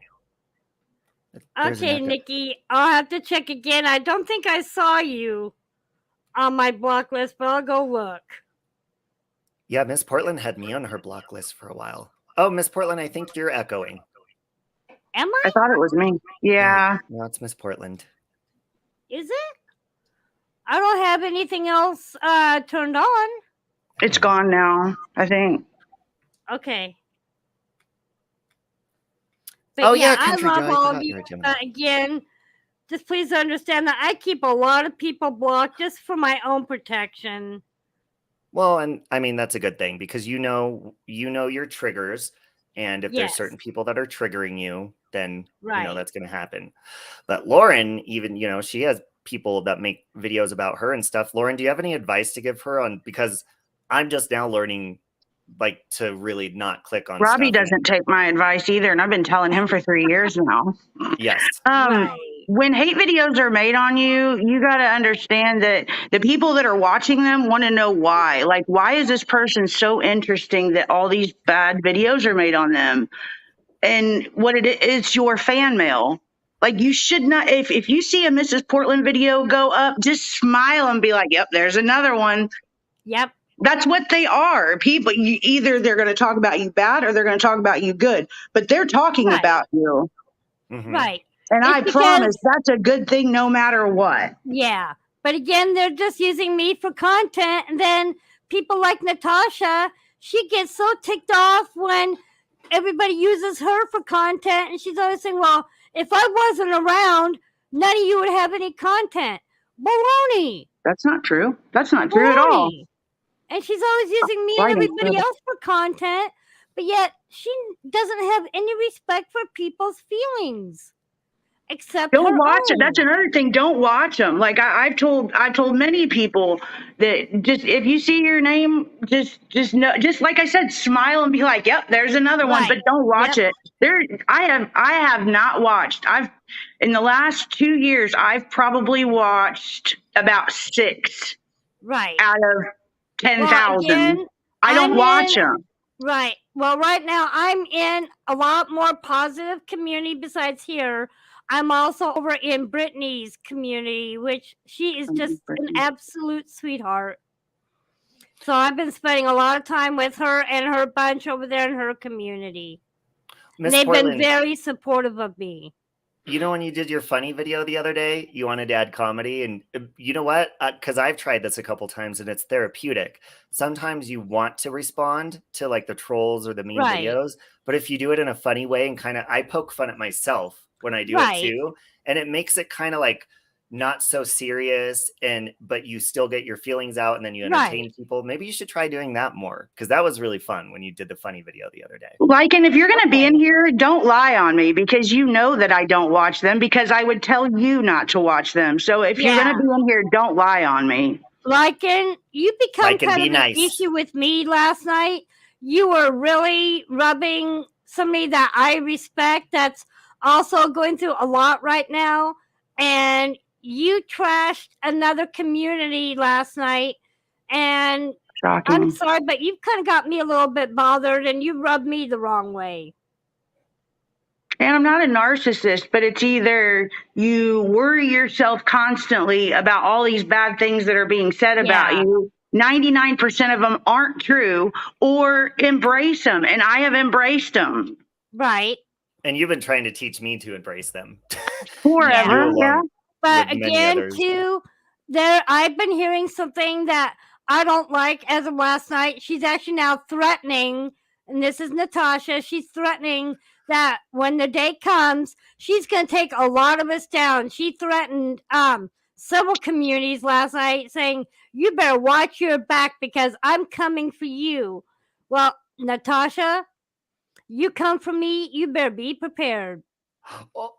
S2: Okay, Nikki, I'll have to check again. I don't think I saw you on my block list, but I'll go look.
S1: Yeah, Miss Portland had me on her block list for a while. Oh, Miss Portland, I think you're echoing.
S2: Am I?
S4: I thought it was me. Yeah.
S1: No, it's Miss Portland.
S2: Is it? I don't have anything else turned on.
S4: It's gone now, I think.
S2: Okay. But I love all of you. Again, just please understand that I keep a lot of people blocked just for my own protection.
S1: Well, and I mean, that's a good thing because you know your triggers. And if there's certain people that are triggering you, then that's going to happen. But Lauren, even, she has people that make videos about her and stuff. Lauren, do you have any advice to give her on, because I'm just now learning to really not click on
S4: Robbie
S1: stuff.
S4: doesn't take my advice either, and I've been telling him for 3 years now.
S1: Yes.
S4: When hate videos are made on you, you got to understand that the people that are watching them want to know why. Like, why is this person so interesting that all these bad videos are made on them? And what it's your fan mail. Like, you should not, if you see a Mrs. Portland video go up, just smile and be like, yep, there's another one.
S2: Yep.
S4: That's what they are. People, either they're going to talk about you bad or they're going to talk about you good, but they're talking about you.
S2: Mm-hmm. Right.
S4: And
S2: It's
S4: I
S2: because
S4: promise that's a good thing no matter what.
S2: yeah. But again, they're just using me for content. And then people like Natasha, she gets so ticked off when everybody uses her for content. And she's always saying, well, if I wasn't around, none of you would have any content. Baloney.
S4: That's not true. That's not true at all.
S2: Baloney. And she's always using me and
S4: Writing
S2: everybody
S4: scribble.
S2: else for content. But yet she doesn't have any respect for people's feelings. Except
S4: Don't
S2: her
S4: watch it.
S2: own.
S4: That's another thing. Don't watch them. Like I've told many people that just if you see your name, just know, just like I said, smile and be like, "Yep, there's another one,"
S2: Right.
S4: but don't watch
S2: Yep.
S4: it. I have not watched. In the last 2 years, I've probably watched about 6
S2: Right.
S4: out of 10,000.
S2: Well, again,
S4: I don't
S2: I'm
S4: watch
S2: in-
S4: them.
S2: Right. Well, right now I'm in a lot more positive community besides here. I'm also over in Brittany's community, which she is just an absolute sweetheart. So I've been spending a lot of time with her and her bunch over there in her community. And
S1: Miss
S2: they've been
S1: Portland,
S2: very supportive of me.
S1: you know, when you did your funny video the other day, you wanted to add comedy, and you know what? Because I've tried this a couple times, and it's therapeutic. Sometimes you want to respond to like the trolls or the mean
S2: Right.
S1: videos, but if you do it in a funny way and kind of, I poke fun at myself when I do
S2: Right.
S1: it too, and it makes it kind of like not so serious, but you still get your feelings out, and then you entertain
S2: Right.
S1: people. Maybe you should try doing that more, because that was really fun when you did the funny video the other day.
S4: Like, and if you're going to be
S2: Okay.
S4: in here, don't lie on me because you know that I don't watch them because I would tell you not to watch them. So if you're going
S2: Yeah.
S4: to be in here, don't lie on me.
S2: Lycan, you become
S1: Lycan,
S2: kind
S1: be
S2: of
S1: nice.
S2: an issue with me last night. You were really rubbing somebody that I respect that's also going through a lot right now. And you trashed another community last night. And
S4: Shocking.
S2: I'm sorry, but you've kind of got me a little bit bothered and you rubbed me the wrong way.
S4: And I'm not a narcissist, but it's either you worry yourself constantly about all these bad things that are being said about
S2: Yeah.
S4: you. 99% of them aren't true, or embrace them. And I have embraced them
S2: Right.
S1: And you've been trying to teach me to embrace them.
S4: forever.
S1: You
S4: Yeah.
S1: along
S2: But
S1: with many
S2: again,
S1: others.
S2: too, I've been hearing something that I don't like as of last night. She's actually now threatening, and this is Natasha, she's threatening that when the day comes, she's going to take a lot of us down. She threatened several communities last night saying, you better watch your back because I'm coming for you. Well, Natasha, you come for me, you better be prepared.
S1: Oh,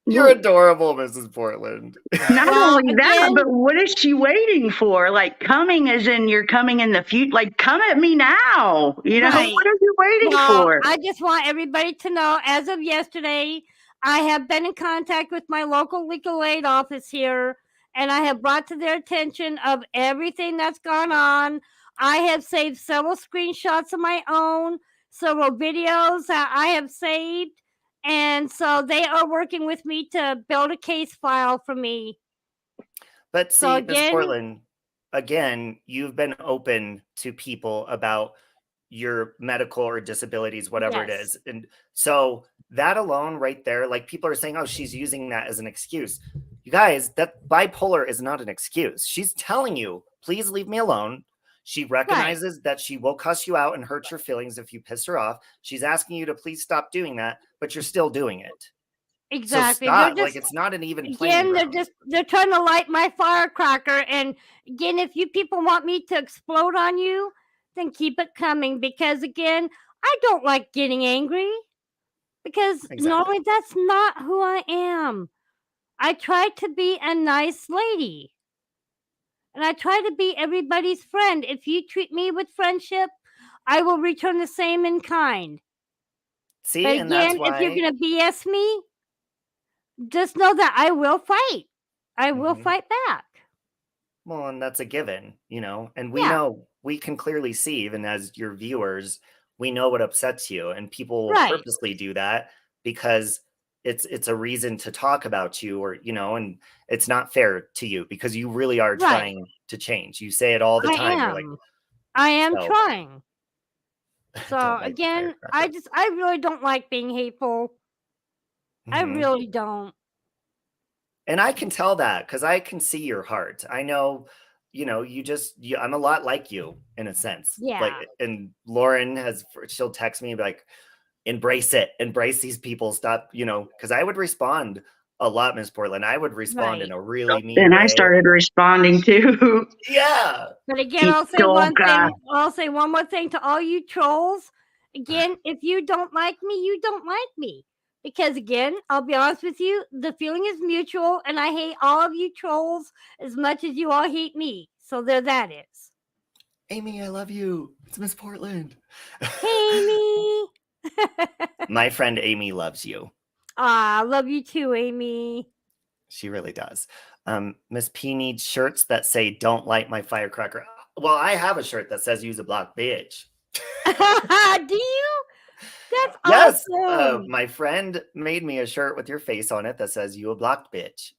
S1: you're adorable, Mrs. Portland.
S4: Not
S2: Well,
S4: only that,
S2: again-
S4: but what is she waiting for? Like, coming as in you're coming in the future. Like, come at me now. You know,
S2: Right.
S4: what are you waiting
S2: Well,
S4: for?
S2: I just want everybody to know, as of yesterday, I have been in contact with my local legal aid office here, and I have brought to their attention of everything that's gone on. I have saved several screenshots of my own, several videos that I have saved, and so they are working with me to build a case file for me.
S1: But
S2: So
S1: see, Miss
S2: again-
S1: Portland, again, you've been open to people about your medical or disabilities, whatever it
S2: Yes.
S1: is. And so that alone right there, like people are saying, oh, she's using that as an excuse. You guys, that bipolar is not an excuse. She's telling you, please leave me alone. She recognizes that she will cuss you out and hurt your feelings if you piss her off. She's asking you to please stop doing that, but you're still doing it.
S2: Exactly.
S1: So
S2: They're
S1: stop.
S2: just-
S1: Like, it's not an even playing
S2: Again,
S1: ground.
S2: they're trying to light my firecracker. And again, if you people want me to explode on you, then keep it coming. Because again, I don't like getting angry. Because
S1: Exactly.
S2: normally that's not who I am. I try to be a nice lady. And I try to be everybody's friend. If you treat me with friendship, I will return the same in kind.
S1: See,
S2: But
S1: and that's
S2: again,
S1: why
S2: if you're going to BS me, just know that I will fight. I will
S1: Mhm.
S2: fight back.
S1: Well, and that's a given, you know, and we
S2: Yeah.
S1: know, we can clearly see, even as your viewers, we know what upsets you, and people will
S2: Right.
S1: purposely do that because it's a reason to talk about you, or you know, and it's not fair to you because you really are
S2: Right.
S1: trying to change. You say it all the time. You're like,
S2: I am
S1: So-
S2: trying. So
S1: Don't light the
S2: again,
S1: firecracker.
S2: I really don't like being hateful. I
S1: Mhm.
S2: really don't.
S1: And I can tell that because I can see your heart. I know, I'm a lot like you in a sense.
S2: Yeah.
S1: Like, and Lauren she'll text me like, embrace it, embrace these people, stop, because I would respond a lot, Miss Portland. I would respond in a really mean
S4: And
S1: way.
S4: I started responding too.
S1: Yeah.
S2: But again, I'll say one thing. I'll say one more thing to all you trolls. Again, if you don't like me, you don't like me. Because again, I'll be honest with you, the feeling is mutual, and I hate all of you trolls as much as you all hate me. So there that is.
S1: Amy, I love you. It's Miss Portland.
S2: Hey, Amy.
S1: My friend Amy loves you.
S2: I love you too, Amy.
S1: She really does. Miss P needs shirts that say "Don't light my firecracker." Well, I have a shirt that says "Use a block, bitch."
S2: Do you? That's
S1: Yes.
S2: awesome.
S1: My friend made me a shirt with your face on it that says "You a blocked bitch."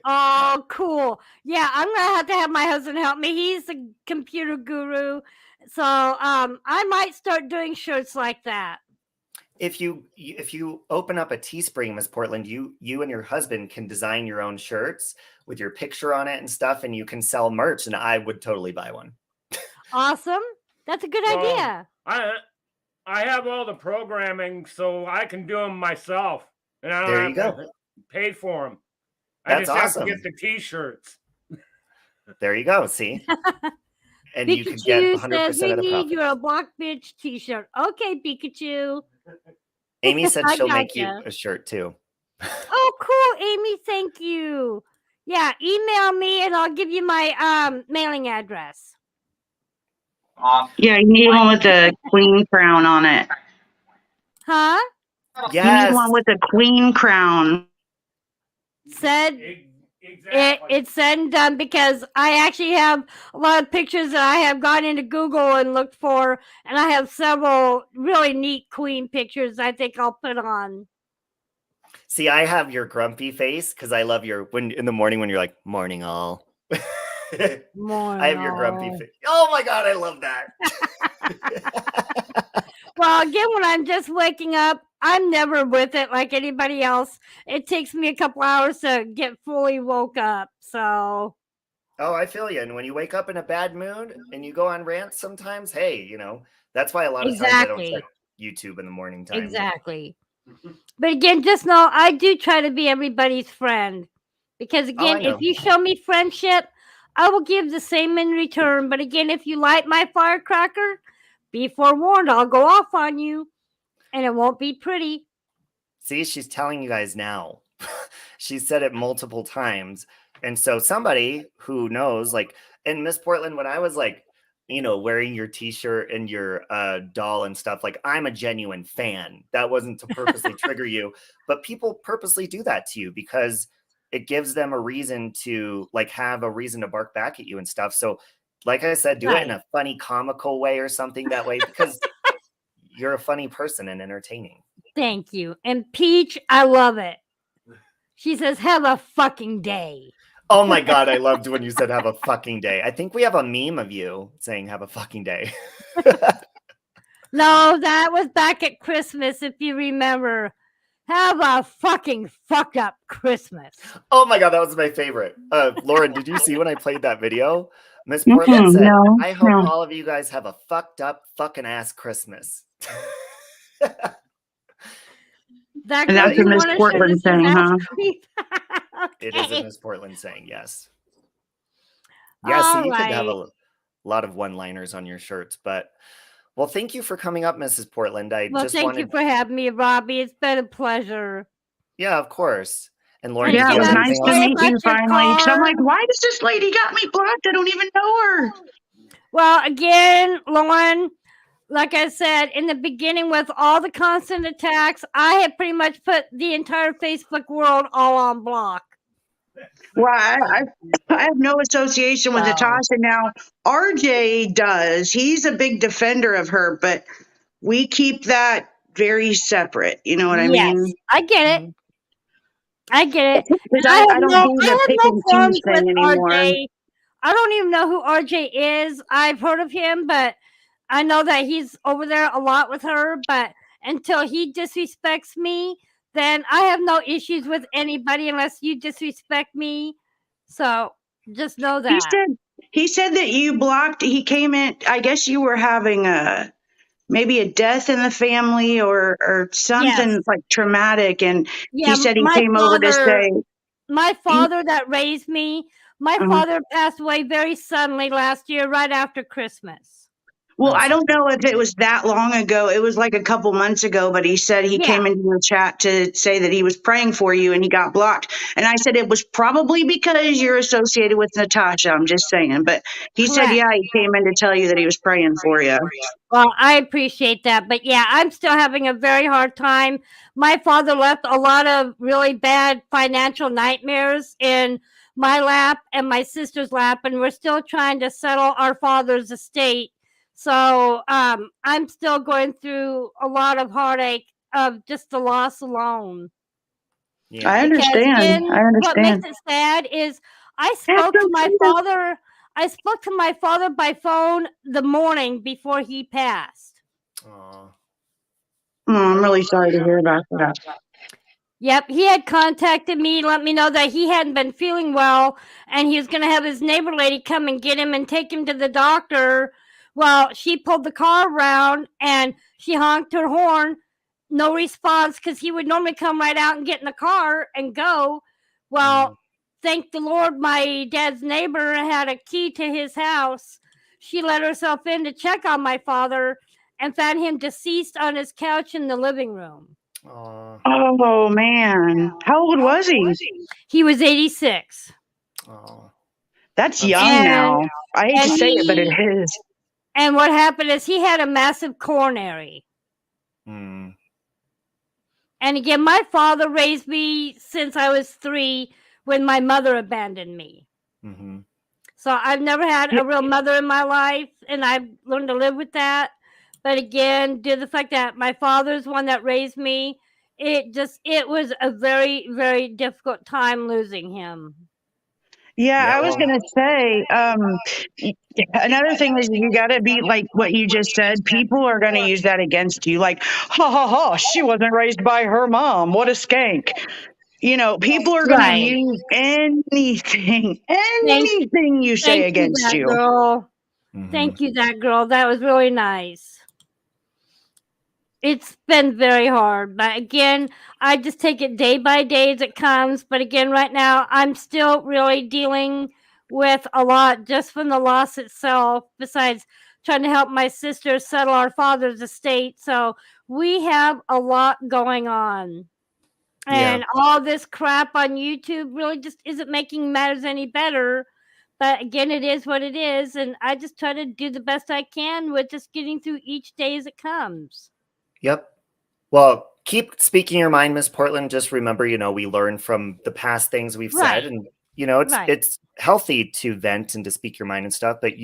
S2: Oh, cool. Yeah, I'm gonna have my husband help me. He's a computer guru. So I might start doing shirts like that.
S1: If you open up a Teespring, Miss Portland, you and your husband can design your own shirts with your picture on it and stuff, and you can sell merch, and I would totally buy one.
S2: Awesome. That's a good idea.
S3: I have all the programming, so I can do them myself, and I don't have to pay for them. I just have to get the T-shirts.
S1: There you go. See, and
S2: Pikachu
S1: you can get 100% of the profit.
S2: need your block bitch T-shirt. Okay, Pikachu.
S1: Amy said she'll make you a shirt too.
S2: Oh, cool, Amy. Thank you. Yeah, email me and I'll give you my mailing address.
S4: Yeah, you need one with the queen crown on it.
S2: Huh?
S1: Yes.
S4: You need one with the queen crown.
S2: Said it's said and done, because I actually have a lot of pictures that I have gone into Google and looked for, and I have several really neat queen pictures I think I'll put on.
S1: See, I have your grumpy face because I love when in the morning when you're like, morning all.
S2: Morning
S1: I have your grumpy face. Oh my God, I love that.
S2: Well, again, when I'm just waking up, I'm never with it like anybody else. It takes me a couple hours to get fully woke up. So.
S1: Oh, I feel you. And when you wake up in a bad mood and you go on rants sometimes, hey, that's why a lot of times I don't check YouTube in the morning time.
S2: Exactly. But again, just know I do try to be everybody's friend. Because again, if you show me friendship, I will give the same in return. But again, if you light my firecracker, be forewarned, I'll go off on you. And it won't be pretty.
S1: See, she's telling you guys now. She said it multiple times. And so somebody who knows, like, and Miss Portland, when I was like, wearing your T-shirt and your doll and stuff, like, I'm a genuine fan. That wasn't to purposely trigger you, but people purposely do that to you because it gives them a reason to have a reason to bark back at you and stuff. So like I said, do it in a funny, comical way or something that way, because you're a funny person and entertaining.
S2: Thank you. And Peach, I love it. She says, have a fucking day.
S1: Oh my God, I loved when you said have a fucking day. I think we have a meme of you saying have a fucking day.
S2: No, that was back at Christmas, if you remember. Have a fucking fucked up Christmas.
S1: Oh my God, that was my favorite. Lauren, did you see when I played that video? Miss Portland said, I hope all of you guys have a fucked up fucking ass Christmas.
S4: And that's a Miss Portland saying, huh?
S1: It is a Miss Portland saying, yes. Yeah, so you could have a lot of one-liners on your shirts, but well, thank you for coming up, Mrs. Portland.
S2: Thank you for having me, Robbie. It's been a pleasure.
S1: Yeah, of course. And Lauren,
S4: yeah, it was nice to meet you finally. So I'm like, why does this lady got me blocked? I don't even know her.
S2: Well, again, Lauren, like I said, in the beginning with all the constant attacks, I have pretty much put the entire Facebook world all on block.
S4: Well, I have no association with Natasha now. RJ does. He's a big defender of her, but we keep that very separate. You know what I mean?
S2: I get it. I get it.
S4: I don't do the pick and choose thing anymore.
S2: RJ. I don't even know who RJ is. I've heard of him, but I know that he's over there a lot with her. But until he disrespects me, then I have no issues with anybody unless you disrespect me. So just know that.
S4: He said that you blocked. He came in. I guess you were having maybe a death in the family or something
S2: Yes.
S4: like traumatic, and
S2: Yeah,
S4: he said he
S2: my
S4: came over to say.
S2: my father that raised me, my father passed away very suddenly last year, right after Christmas.
S4: Well,
S1: I'm
S4: I don't
S1: sorry.
S4: know if it was that long ago. It was like a couple months ago, but he said he came into the chat to say that he was praying for you and he got blocked. And I said it was probably because you're associated with Natasha. I'm just saying. But he said,
S2: Correct.
S4: yeah, he came in to tell you that he was praying for you.
S2: Well, I appreciate that. But yeah, I'm still having a very hard time. My father left a lot of really bad financial nightmares in my lap and my sister's lap, and we're still trying to settle our father's estate. So I'm still going through a lot of heartache of just the loss alone.
S1: Yeah.
S4: I
S2: Because
S4: understand.
S2: again,
S4: I
S2: what makes
S4: understand.
S2: it sad is I
S4: That's
S2: spoke to my
S4: okay.
S2: father. I spoke to my father by phone the morning before he passed.
S1: Aw.
S4: Oh, I'm really sorry to hear about that.
S2: Yep, he had contacted me, let me know that he hadn't been feeling well, and he was going to have his neighbor lady come and get him and take him to the doctor. Well, she pulled the car around and she honked her horn. No response, because he would normally come right out and get in the car and go. Well, thank the Lord, my dad's neighbor had a key to his house. She let herself in to check on my father and found him deceased on his couch in the living room.
S1: Aw.
S4: Oh, man. How old was he?
S2: He was 86.
S1: Aw.
S4: That's
S1: I'm
S4: young
S1: sorry.
S4: now. I hate to say it, but it is.
S2: And what happened is he had a massive coronary.
S1: Mm.
S2: And again, my father raised me since I was 3 when my mother abandoned me.
S1: Mm-hmm.
S2: So I've never had a real mother in my life, and I've learned to live with that. But again, due to the fact that my father's one that raised me, it was a very, very difficult time losing him.
S4: Yeah,
S1: Yeah,
S4: I was
S1: well,
S4: going to say, another thing is you got to be like what you just said. People are going to use that against you. Like, ha ha ha, she wasn't raised by her mom. What a skank. You know, people are going to
S2: Right.
S4: use anything you say
S2: Thank you,
S4: against
S2: that
S4: you.
S2: girl.
S1: mhm.
S2: Thank you, that girl. That was really nice. It's been very hard, but again, I just take it day by day as it comes. But again, right now, I'm still really dealing with a lot just from the loss itself, besides trying to help my sister settle our father's estate. So we have a lot going on.
S1: Yeah.
S2: And all this crap on YouTube really just isn't making matters any better. But again, it is what it is. And I just try to do the best I can with just getting through each day as it comes.
S1: Yep. Well, keep speaking your mind, Miss Portland. Just remember, we learn from the past things we've
S2: Right.
S1: said, and
S2: Right.
S1: it's healthy to vent and to speak your mind and stuff. But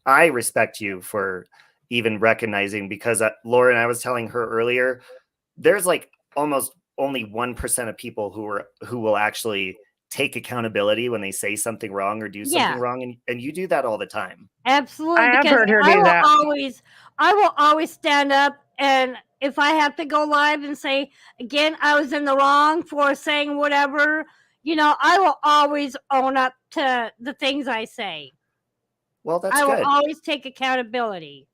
S1: I respect you for even recognizing, because Lauren, I was telling her earlier, there's like almost only 1% of people who will actually take accountability when they say something wrong or do something
S2: Yeah.
S1: wrong, and you do that all the time.
S2: Absolutely.
S4: I have
S2: Because
S4: heard her
S2: I
S4: do
S2: will
S4: that.
S2: always stand up, and if I have to go live and say, again, I was in the wrong for saying whatever, I will always own up to the things I say.
S1: Well, that's
S2: I will
S1: good.
S2: always take accountability.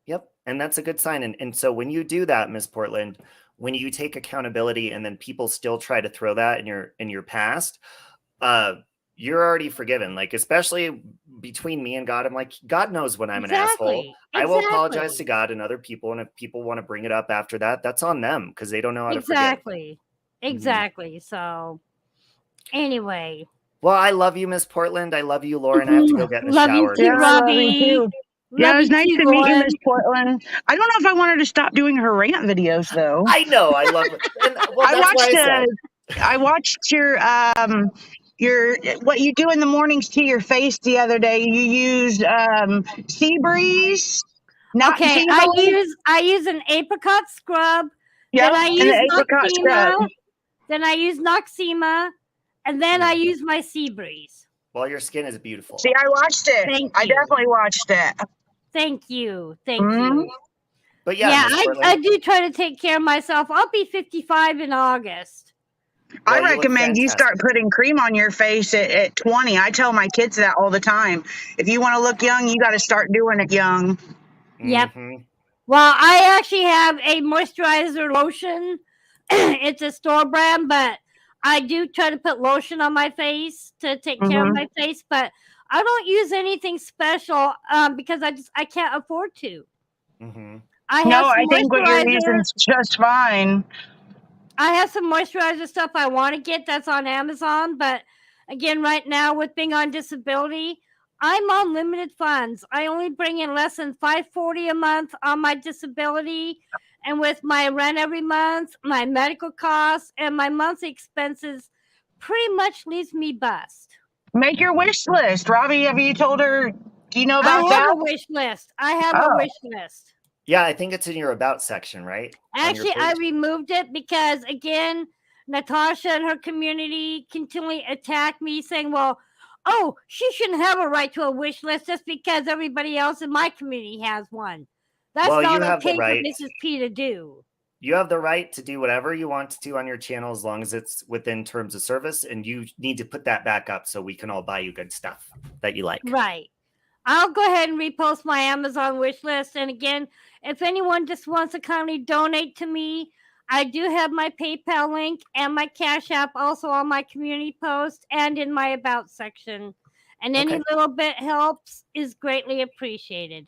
S1: Yep. And that's a good sign. And so when you do that, Miss Portland, when you take accountability and then people still try to throw that in your past, you're already forgiven. Like, especially between me and God, I'm like, God knows when I'm an asshole. I will apologize to God and other people. And if people want to bring it up after that, that's on them, because they don't know how to forgive.
S2: Exactly. So anyway.
S1: Well, I love you, Miss Portland. I love you, Lauren. I have to go get in the
S2: Love
S1: shower.
S2: you too,
S4: Yeah, I love you
S2: Robbie.
S4: too. Yeah, it was nice to meet you,
S2: Lauren.
S4: Miss Portland. I don't know if I wanted to stop doing her rant videos though.
S1: I know. I love it. And, well, that's why I said.
S4: I watched your what you do in the mornings to your face the other day. You used sea breeze.
S2: Okay, I use an apricot scrub.
S4: Yep,
S2: Then I
S4: and
S2: use
S4: the apricot scrub.
S2: Then I use Noxema, and then I use my sea breeze.
S1: Well, your skin is beautiful.
S4: See, I watched it.
S2: Thank
S4: I
S2: you.
S4: definitely watched it.
S2: Thank you.
S4: Mhm.
S2: You.
S1: But yeah,
S2: Yeah,
S1: Miss
S2: I
S1: Portland,
S2: do try to take care of myself. I'll be 55 in August.
S4: I
S1: well, you look
S4: recommend you start
S1: fantastic.
S4: putting cream on your face at 20. I tell my kids that all the time. If you want to look young, you got to start doing it young.
S2: Yep.
S1: Mhm.
S2: Well, I actually have a moisturizer lotion. It's a store brand, but I do try to put lotion on my face to take care of
S4: Mhm.
S2: my face. But I don't use anything special because I can't afford to.
S1: Mhm.
S2: I have
S4: No, I
S2: some
S4: think what you're using
S2: moisturizer.
S4: is just fine.
S2: I have some moisturizer stuff I want to get that's on Amazon, but again, right now with being on disability, I'm on limited funds. I only bring in less than $540 a month on my disability, and with my rent every month, my medical costs, and my monthly expenses, pretty much leaves me bust.
S4: Make your wish list. Robbie, have you told her? Do you know about
S2: I have
S4: that?
S2: a wish list. I have a
S4: Oh.
S2: wish list.
S1: Yeah, I think it's in your about section, right? On your
S2: Actually, I
S1: page?
S2: removed it because, again, Natasha and her community continually attack me, saying, well, oh, she shouldn't have a right to a wish list just because everybody else in my community has one. That's
S1: Well,
S2: not
S1: you have the
S2: okay for
S1: right.
S2: Mrs. P to do.
S1: You have the right to do whatever you want to on your channel as long as it's within terms of service, and you need to put that back up so we can all buy you good stuff that you like.
S2: Right. I'll go ahead and repost my Amazon wish list. And again, if anyone just wants to kindly donate to me, I do have my PayPal link and my Cash App also on my community post and in my About section. And any
S1: Okay.
S2: little bit helps is greatly appreciated.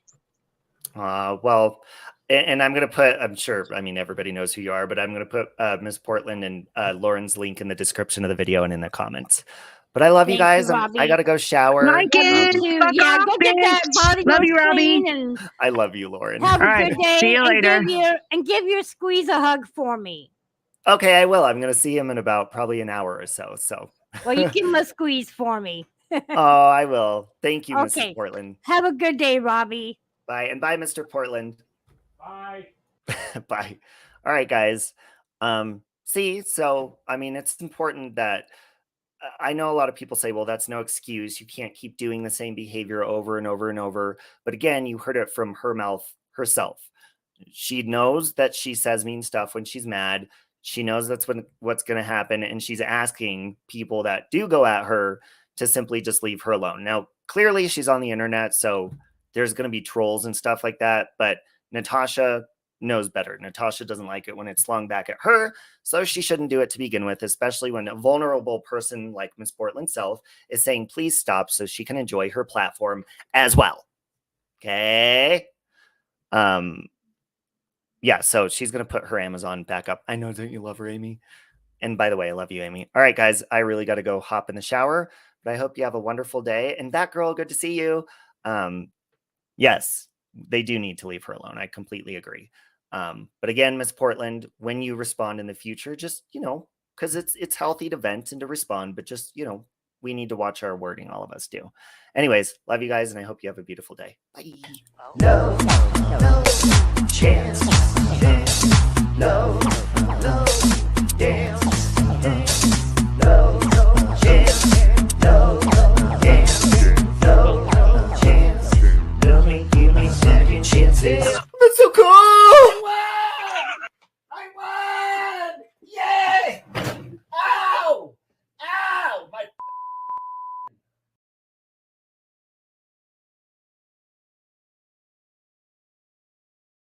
S1: Well, and I'm going to put, I'm sure, I mean, everybody knows who you are, but I'm going to put Ms. Portland and Lauren's link in the description of the video and in the comments. But I love you
S2: Thank you,
S1: guys. I
S2: Robbie.
S1: got to go shower.
S4: Like it.
S2: Too.
S4: Fuck
S2: Yeah,
S4: off,
S2: go get that
S4: bitch.
S2: body
S4: Love
S2: goes
S4: you, Robbie.
S2: clean and
S1: I love you, Lauren.
S2: have a
S4: All right.
S2: good day.
S4: See you later.
S2: And give your squeeze a hug for me.
S1: Okay, I will. I'm going to see him in about probably an hour or so. So,
S2: Well, you give him a squeeze for me.
S1: oh, I will. Thank you,
S2: Okay.
S1: Mrs. Portland.
S2: Have a good day, Robbie.
S1: Bye. And bye, Mr. Portland.
S3: Bye.
S1: Bye. All right, guys. See, so I mean, it's important that I know a lot of people say, well, that's no excuse. You can't keep doing the same behavior over and over and over. But again, you heard it from her mouth herself. She knows that she says mean stuff when she's mad. She knows that's what's going to happen. And she's asking people that do go at her to simply just leave her alone. Now, clearly she's on the internet, so there's going to be trolls and stuff like that. But Natasha knows better. Natasha doesn't like it when it's slung back at her, so she shouldn't do it to begin with, especially when a vulnerable person like Miss Portland self is saying, please stop so she can enjoy her platform as well. Okay. Yeah, so she's going to put her Amazon back up. I know, don't you love her, Amy? And by the way, I love you, Amy. All right, guys, I really got to go hop in the shower, but I hope you have a wonderful day. And that girl, good to see you. Yes, they do need to leave her alone. I completely agree. But again, Miss Portland, when you respond in the future, just, because it's healthy to vent and to respond, but just, we need to watch our wording. All of us do. Anyways, love you guys, and I hope you have a beautiful day. Bye. No chance. No